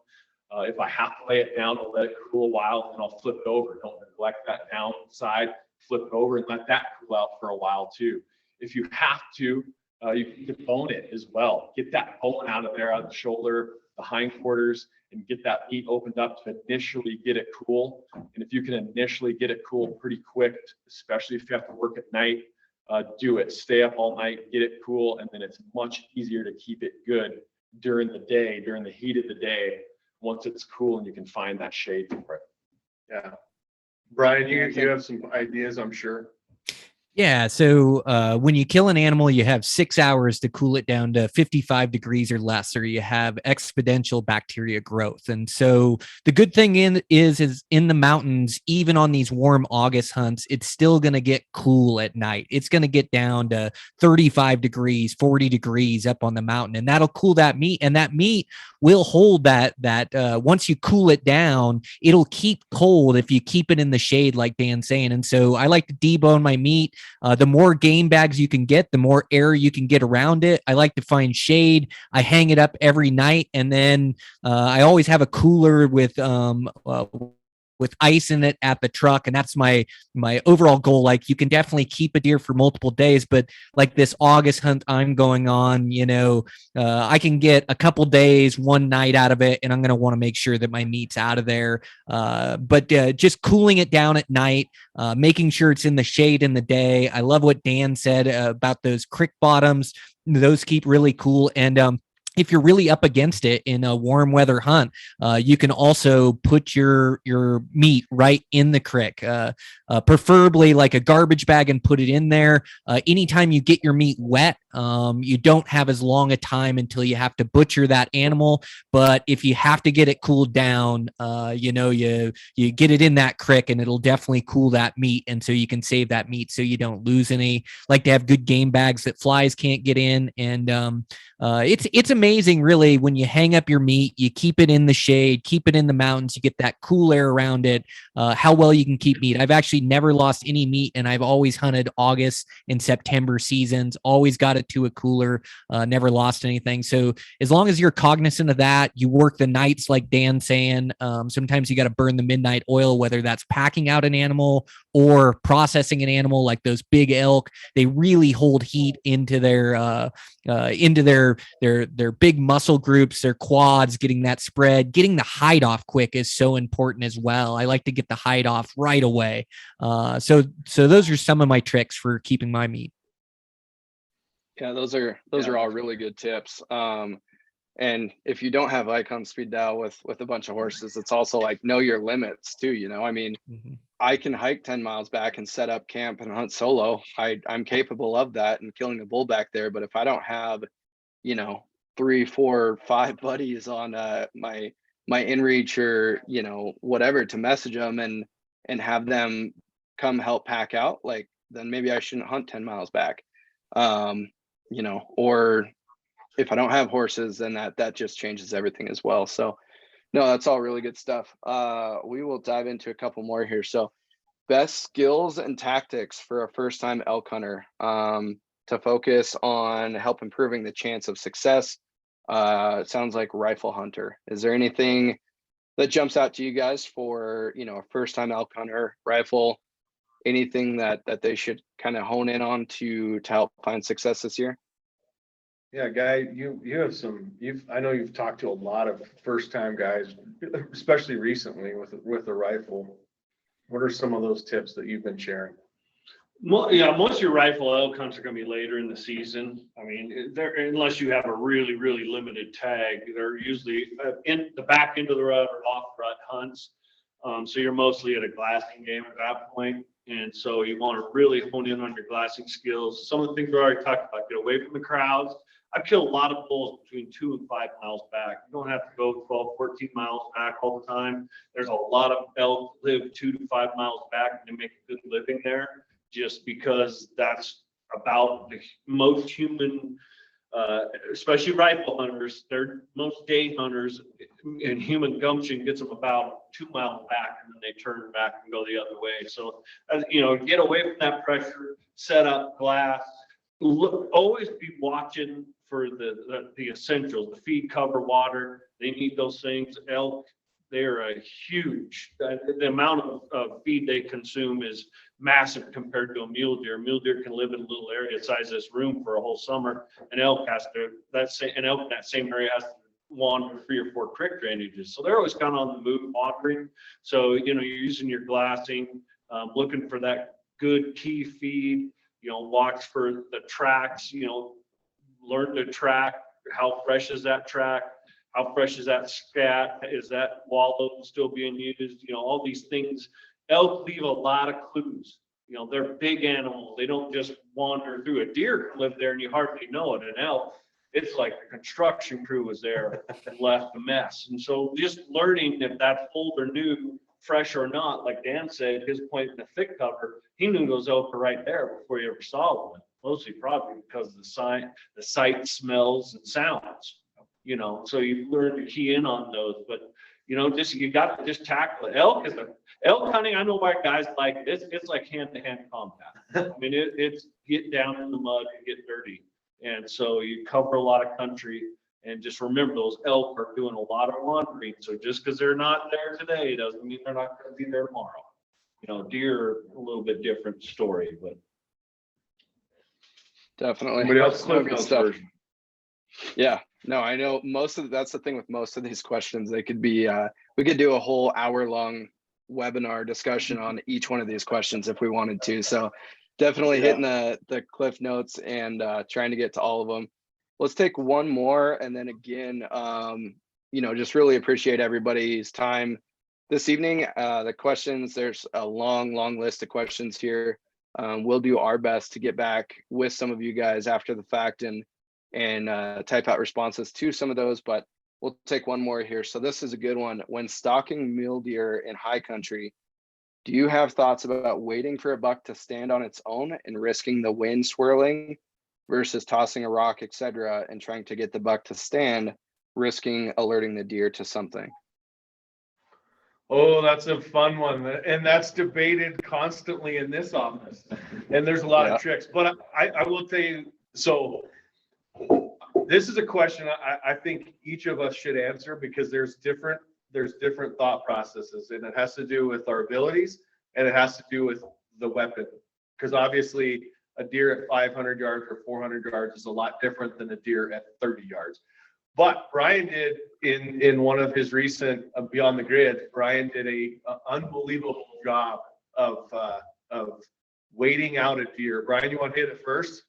If I have to lay it down, I'll let it cool a while, and I'll flip it over. Don't neglect that downside. Flip it over and let that cool out for a while too. If you have to, you can debone it as well. Get that bone out of there, out of the shoulder, the hindquarters, and get that meat opened up to initially get it cool. And if you can initially get it cool pretty quick, especially if you have to work at night, do it. Stay up all night, get it cool, and then it's much easier to keep it good during the day, during the heat of the day, once it's cool and you can find that shade for it.
Yeah. Brian, you have some ideas, I'm sure.
Yeah. So when you kill an animal, you have 6 hours to cool it down to 55 degrees or less, or you have exponential bacteria growth. And so the good thing is in the mountains, even on these warm August hunts, it's still going to get cool at night. It's going to get down to 35 degrees, 40 degrees up on the mountain, and that'll cool that meat. And that meat will hold that once you cool it down, it'll keep cold if you keep it in the shade, like Dan's saying. And so I like to debone my meat. The more game bags you can get, the more air you can get around it. I like to find shade. I hang it up every night, and then I always have a cooler with ice in it at the truck, and that's my overall goal. Like, you can definitely keep a deer for multiple days, but like this August hunt I'm going on, I can get a couple days, one night out of it, and I'm going to want to make sure that my meat's out of there. But just cooling it down at night, making sure it's in the shade in the day. I love what Dan said about those creek bottoms. Those keep really cool. And if you're really up against it in a warm weather hunt, you can also put your meat right in the creek, preferably like a garbage bag, and put it in there. Anytime you get your meat wet, you don't have as long a time until you have to butcher that animal. But if you have to get it cooled down, you get it in that creek, and it'll definitely cool that meat. And so you can save that meat so you don't lose any. Like to have good game bags that flies can't get in. And it's amazing, really, when you hang up your meat, you keep it in the shade, keep it in the mountains, you get that cool air around it, how well you can keep meat. I've actually never lost any meat, and I've always hunted August and September seasons, always got it to a cooler, never lost anything. So as long as you're cognizant of that, you work the nights like Dan's saying. Sometimes you got to burn the midnight oil, whether that's packing out an animal or processing an animal, like those big elk. They really hold heat into their big muscle groups, their quads. Getting that spread, getting the hide off quick is so important as well. I like to get the hide off right away. So those are some of my tricks for keeping my meat.
Yeah, those are all really good tips. And if you don't have icon speed dial with a bunch of horses, it's also like, know your limits too. I can hike 10 miles back and set up camp and hunt solo. I'm capable of that and killing a bull back there. But if I don't have, 3, 4, 5 buddies on my inReach or whatever to message them and have them come help pack out, like, then maybe I shouldn't hunt 10 miles back. Or if I don't have horses, then that just changes everything as well. So no, that's all really good stuff. We will dive into a couple more here. So best skills and tactics for a first-time elk hunter to focus on help improving the chance of success. It sounds like rifle hunter. Is there anything that jumps out to you guys for, you know, a first time elk hunter rifle? Anything that they should kind of hone in on to help find success this year?
Yeah, Guy, you have I know you've talked to a lot of first time guys, especially recently with a rifle. What are some of those tips that you've been sharing?
Yeah, most of your rifle elk hunts are going to be later in the season. I mean, unless you have a really, really limited tag, they're usually in the back end of the rut or off rut hunts. So you're mostly at a glassing game at that point. And so you want to really hone in on your glassing skills. Some of the things we already talked about, get away from the crowds. I've killed a lot of bulls between 2 and 5 miles back. You don't have to go 12, 14 miles back all the time. There's a lot of elk live 2 to 5 miles back and they make a good living there, just because that's about the most human, especially rifle hunters. Most day hunters, and human gumption gets them about 2 miles back, and then they turn back and go the other way. So, you know, get away from that pressure, set up glass. Look, always be watching for the essentials, the feed, cover, water. They need those things. Elk, they're a huge, the amount of feed they consume is massive compared to a mule deer. Mule deer can live in a little area the size of this room for a whole summer. An elk an elk in that same area has to wander 3 or 4 creek drainages. So they're always kind of on the move watering. So, you know, you're using your glassing, looking for that good key feed, you know, watch for the tracks, you know, learn to track. How fresh is that track? How fresh is that scat? Is that wallow still being used? You know, all these things. Elk leave a lot of clues. You know, they're big animals. They don't just wander through. A deer can live there and you hardly know it. An elk, it's like the construction crew was there and left a mess. And so just learning if that's old or new, fresh or not, like Dan said, his point in the thick cover, he knew those elk were right there before he ever saw one. Mostly probably because of the sight, smells, and sounds. You know, so you learn to key in on those. But you know, you got to just tackle it. Elk hunting. I know why guys like this. It's like hand-to-hand combat. I mean, it's get down in the mud and get dirty. And so you cover a lot of country. And just remember, those elk are doing a lot of wandering. So just because they're not there today doesn't mean they're not going to be there tomorrow. You know, deer are a little bit different story, but
definitely.
Somebody else
Good stuff. Yeah, no, I know that's the thing with most of these questions. They could be, we could do a whole hour-long webinar discussion on each one of these questions if we wanted to. So definitely hitting the cliff notes and trying to get to all of them. Let's take one more, and then again, you know, just really appreciate everybody's time this evening. The questions, there's a long list of questions here. We'll do our best to get back with some of you guys after the fact and type out responses to some of those, but we'll take one more here. So this is a good one. When stalking mule deer in high country, do you have thoughts about waiting for a buck to stand on its own and risking the wind swirling versus tossing a rock, etc., and trying to get the buck to stand, risking alerting the deer to something?
Oh, that's a fun one. And that's debated constantly in this office. And there's a lot of tricks, but I will tell you, so this is a question I think each of us should answer, because there's different thought processes, and it has to do with our abilities and it has to do with the weapon. Because obviously a deer at 500 yards or 400 yards is a lot different than a deer at 30 yards. But Brian did in one of his recent Beyond the Grid, Brian did a unbelievable job of waiting out a deer. Brian, you want to hit it first?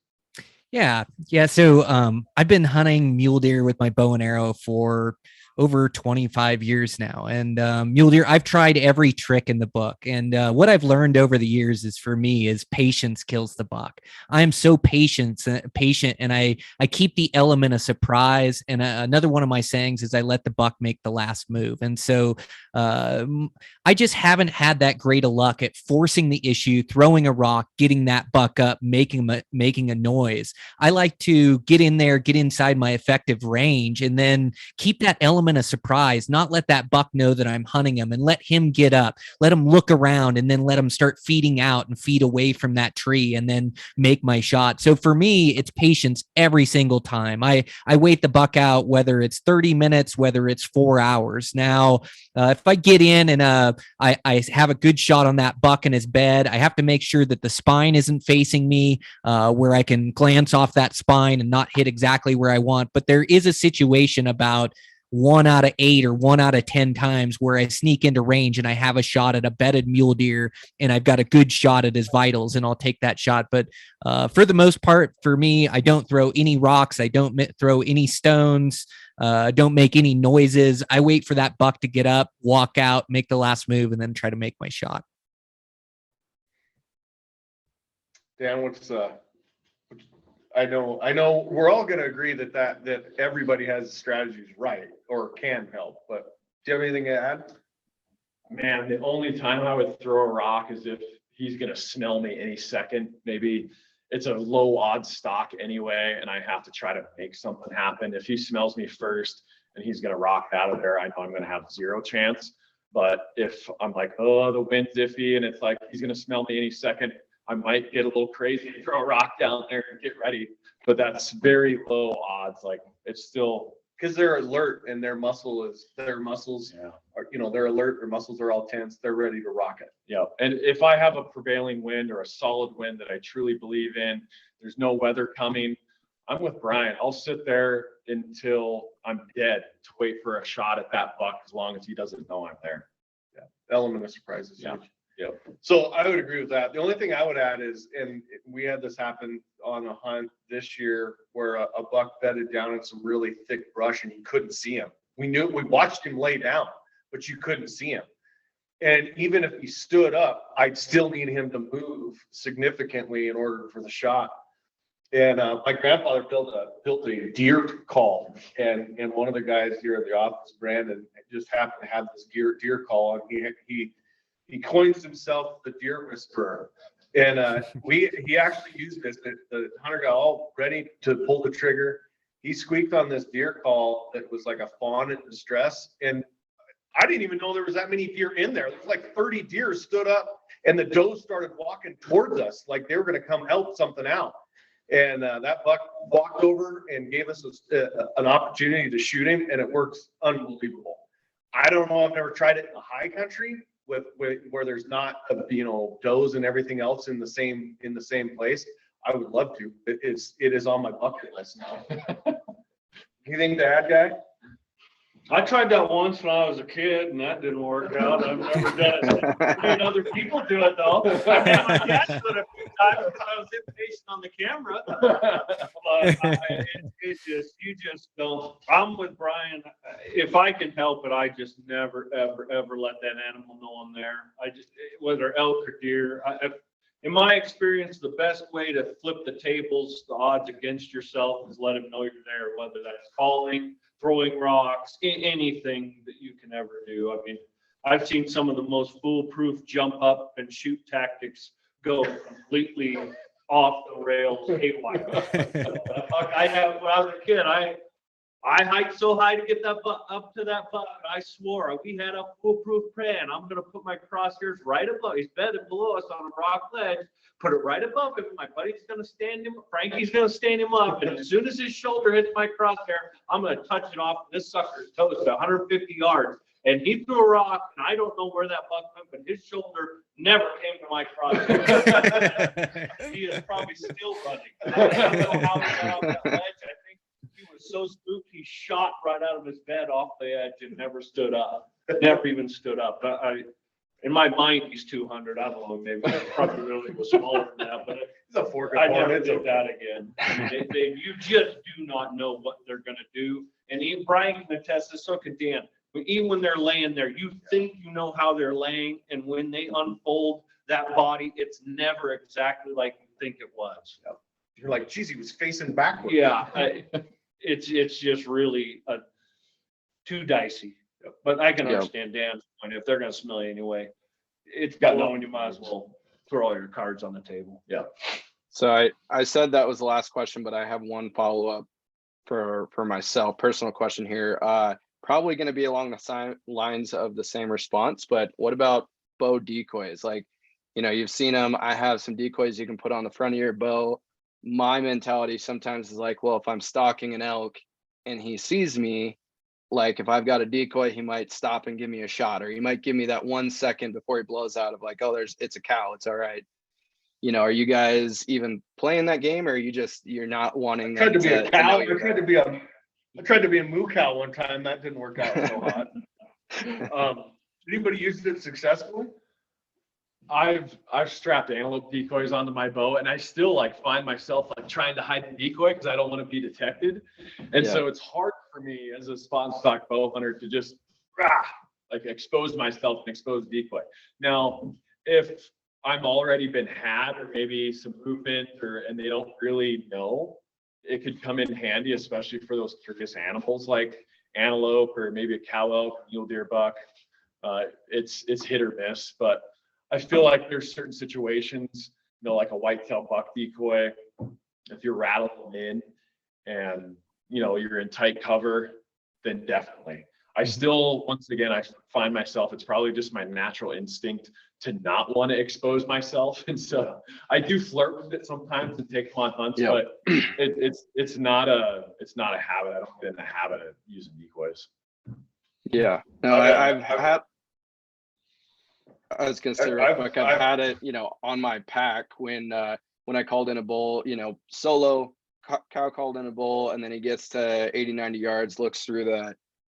Yeah. So I've been hunting mule deer with my bow and arrow for over 25 years now. And mule deer, I've tried every trick in the book. And what I've learned over the years is, for me, is patience kills the buck. I am so patient, and I keep the element of surprise. And another one of my sayings is I let the buck make the last move. And so I just haven't had that great of luck at forcing the issue, throwing a rock, getting that buck up, making a noise. I like to get in there, get inside my effective range, and then keep that element element of surprise, not let that buck know that I'm hunting him, and let him get up, let him look around, and then let him start feeding out and feed away from that tree and then make my shot. So for me, it's patience every single time. I wait the buck out, whether it's 30 minutes, whether it's 4 hours. Now, if I get in and I have a good shot on that buck in his bed, I have to make sure that the spine isn't facing me, where I can glance off that spine and not hit exactly where I want. But there is a situation about 1 out of 8 or 1 out of 10 times where I sneak into range and I have a shot at a bedded mule deer and I've got a good shot at his vitals, and I'll take that shot. But for the most part, for me, I don't throw any rocks. I don't throw any stones. Don't make any noises. I wait for that buck to get up, walk out, make the last move, and then try to make my shot.
Dan, I know we're all going to agree that everybody has strategies right or can help, but do you have anything to add?
Man, the only time I would throw a rock is if he's going to smell me any second. Maybe it's a low odds stock anyway, and I have to try to make something happen. If he smells me first and he's going to rock out of there, I know I'm going to have 0 chance. But if I'm like, oh, the wind's iffy and it's like he's going to smell me any second, I might get a little crazy and throw a rock down there and get ready. But that's very low odds. Like, it's still,
because they're alert and their muscles are, they're alert, their muscles are all tense, they're ready to rock it.
Yeah. And if I have a prevailing wind or a solid wind that I truly believe in, there's no weather coming, I'm with Brian. I'll sit there until I'm dead to wait for a shot at that buck, as long as he doesn't know I'm there.
Yeah. Element of surprise is
Yeah.
huge. Yeah. So I would agree with that. The only thing I would add is, and we had this happen on a hunt this year where a buck bedded down in some really thick brush and you couldn't see him. We watched him lay down, but you couldn't see him. And even if he stood up, I'd still need him to move significantly in order for the shot. And my grandfather built a deer call, and one of the guys here at the office, Brandon, just happened to have this deer call, and he coins himself the deer whisperer. And he actually used this. The hunter got all ready to pull the trigger. He squeaked on this deer call that was like a fawn in distress. And I didn't even know there was that many deer in there. There was like 30 deer stood up, and the does started walking towards us like they were going to come help something out. And that buck walked over and gave us an opportunity to shoot him, and it works unbelievable. I don't know. I've never tried it in the high country where there's not does and everything else in the same place. I would love to. It is on my bucket list now. Anything to add, guy?
I tried that once when I was a kid, and that didn't work out. I've never done it. I've seen other people do it though. I had my dad do it a few times when I was impatient on the camera. But you just don't. I'm with Brian. If I can help it, I just never, ever let that animal know I'm there. Whether elk or deer. In my experience, the best way to flip the tables, the odds against yourself, is let him know you're there, whether that's calling, throwing rocks, anything that you can ever do. I mean, I've seen some of the most foolproof jump up and shoot tactics go completely off the rails haywire. When I was a kid, I hiked so high to get that buck up to that buck. I swore we had a foolproof plan. I'm going to put my crosshairs right above. He's bedded below us on a rock ledge. Put it right above him. My buddy's going to stand him. Frankie's going to stand him up. And as soon as his shoulder hits my crosshair, I'm going to touch it off this sucker's toes to 150 yards. And he threw a rock, and I don't know where that buck went, but his shoulder never came to my crosshair. He is probably still running. I don't know how he got off that ledge. I think he was so spooked he shot right out of his bed off the edge and never stood up. Never even stood up. In my mind, he's 200. I don't know, maybe probably really was smaller than that, but I never did that again. You just do not know what they're going to do. And even Brian can attest this, so can Dan. But even when they're laying there, you think you know how they're laying, and when they unfold that body, it's never exactly like you think it was.
You're like, geez, he was facing backwards.
Yeah, it's just really too dicey. But I can understand Dan's point. If they're going to smell you anyway, it's got no one. You might as well throw all your cards on the table.
Yeah.
So I said that was the last question, but I have one follow up for myself, personal question here. probably going to be along the lines of the same response, but what about bow decoys? Like, you've seen them. I have some decoys you can put on the front of your bow. My mentality sometimes is like, well, if I'm stalking an elk and he sees me, like if I've got a decoy, he might stop and give me a shot, or he might give me that 1 second before he blows out of like, oh, it's a cow, it's all right. Are you guys even playing that game, or you're not wanting
I tried to be a cow. I tried to be a moo cow one time. That didn't work out so hot. Anybody used it successfully?
I've strapped antelope decoys onto my bow, and I still like find myself like trying to hide the decoy because I don't want to be detected. And so it's hard for me as a spot and stock bow hunter to just like expose myself and expose decoy. Now, if I'm already been had, or maybe some movement, and they don't really know, it could come in handy, especially for those curious animals like antelope or maybe a cow elk, mule deer buck. It's hit or miss, but I feel like there's certain situations, like a whitetail buck decoy, if you're rattling them in and, you're in tight cover, then definitely. I still, once again, I find myself, it's probably just my natural instinct to not want to expose myself. And so I do flirt with it sometimes and take them on hunts, but it's not a habit. I don't get in the habit of using decoys.
Yeah, no, I've had, I was gonna say real quick, I've had it, on my pack when I called in a bull, solo cow called in a bull, and then he gets to 80, 90 yards, looks through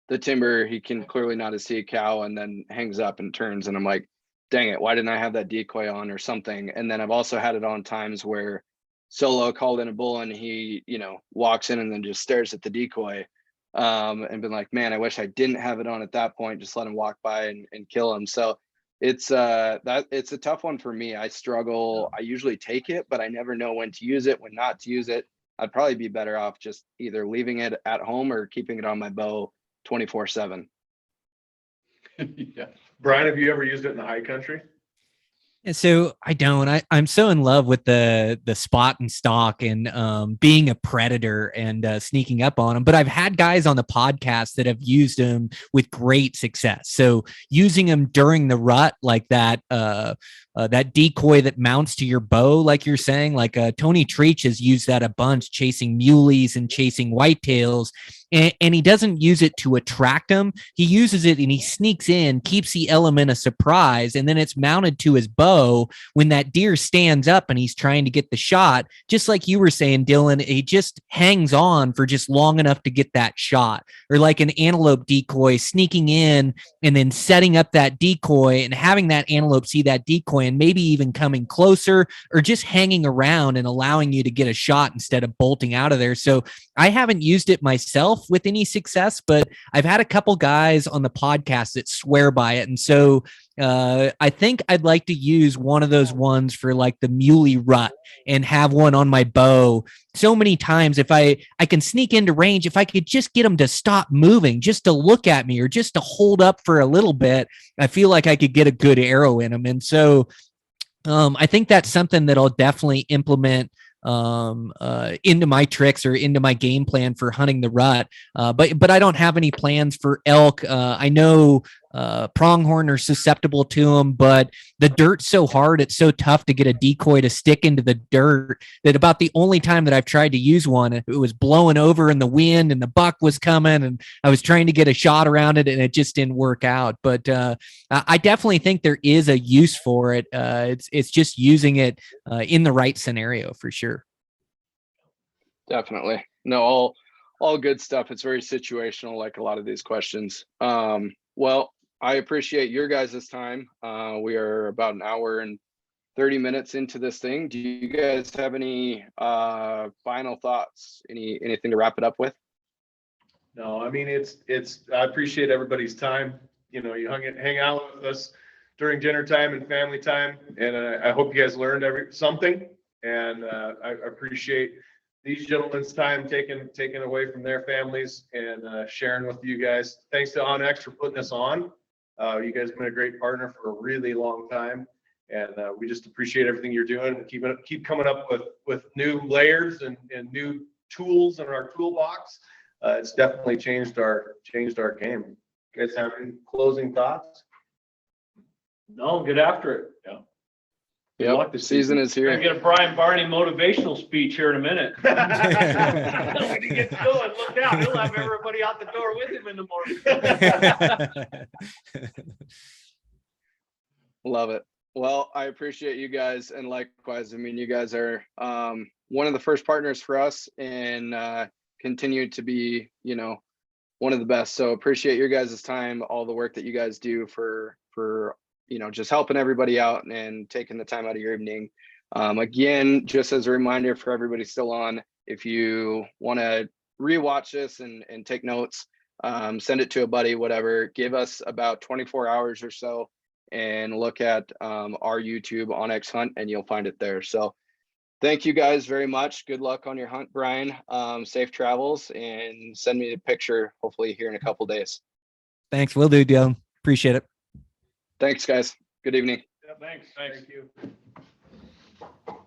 the timber, he can clearly not see a cow, and then hangs up and turns, and I'm like, dang it, why didn't I have that decoy on or something? And then I've also had it on times where solo called in a bull and he, walks in and then just stares at the decoy, and been like, man, I wish I didn't have it on at that point, just let him walk by and kill him. So it's a tough one for me. I struggle. I usually take it, but I never know when to use it, when not to use it. I'd probably be better off just either leaving it at home or keeping it on my bow 24/7.
Yeah. Brian, have you ever used it in the high country?
And so I don't. I'm so in love with the spot and stalk and being a predator and sneaking up on them. But I've had guys on the podcast that have used them with great success. So using them during the rut, like that decoy that mounts to your bow, like you're saying, like Tony Treach has used that a bunch, chasing muleys and chasing whitetails. And he doesn't use it to attract them. He uses it and he sneaks in, keeps the element of surprise, and then it's mounted to his bow when that deer stands up and he's trying to get the shot. Just like you were saying, Dylan, he just hangs on for just long enough to get that shot. Or like an antelope decoy sneaking in and then setting up that decoy and having that antelope see that decoy and maybe even coming closer or just hanging around and allowing you to get a shot instead of bolting out of there. So I haven't used it myself with any success, but I've had a couple guys on the podcast that swear by it. And so I think I'd like to use one of those ones for like the muley rut and have one on my bow so many times. If I can sneak into range, if I could just get them to stop moving, just to look at me or just to hold up for a little bit, I feel like I could get a good arrow in them. And so I think that's something that I'll definitely implement into my tricks or into my game plan for hunting the rut. But I don't have any plans for elk. I know pronghorn are susceptible to them, but the dirt's so hard, it's so tough to get a decoy to stick into the dirt that about the only time that I've tried to use one, it was blowing over in the wind and the buck was coming and I was trying to get a shot around it and it just didn't work out. But I definitely think there is a use for it. It's just using it in the right scenario for sure.
Definitely. No, all good stuff. It's very situational, like a lot of these questions. Well, I appreciate your guys' time. We are about an hour and 30 minutes into this thing. Do you guys have any final thoughts? Anything to wrap it up with?
No, I mean, I appreciate everybody's time. You hang out with us during dinner time and family time. And I hope you guys learned something. And I appreciate these gentlemen's time taken away from their families and sharing with you guys. Thanks to onX for putting us on. You guys have been a great partner for a really long time. And we just appreciate everything you're doing and keep coming up with new layers and new tools in our toolbox. it's definitely changed our game. You guys have any closing thoughts?
No, get after it.
Yeah.
Yep,
luck this
season
season.
is
We're gonna
here.
get a Brian Barney motivational speech here in a minute. When he gets going, look out, he'll have everybody out the door with him in the morning.
Love it. Well, I appreciate you guys, and likewise, I mean, you guys are one of the first partners for us, and continue to be, you know, one of the best. So appreciate your guys' time, all the work that you guys do for you know, just helping everybody out and taking the time out of your evening. Again, just as a reminder for everybody still on, if you want to rewatch this and take notes, send it to a buddy, whatever. Give us about 24 hours or so and look at our YouTube onX Hunt, and you'll find it there. So thank you guys very much. Good luck on your hunt, Brian. Safe travels, and send me a picture hopefully here in a couple days.
Thanks. Will do, Dylan. Appreciate it.
Thanks, guys. Good evening.
Yeah, thanks.
Thank you.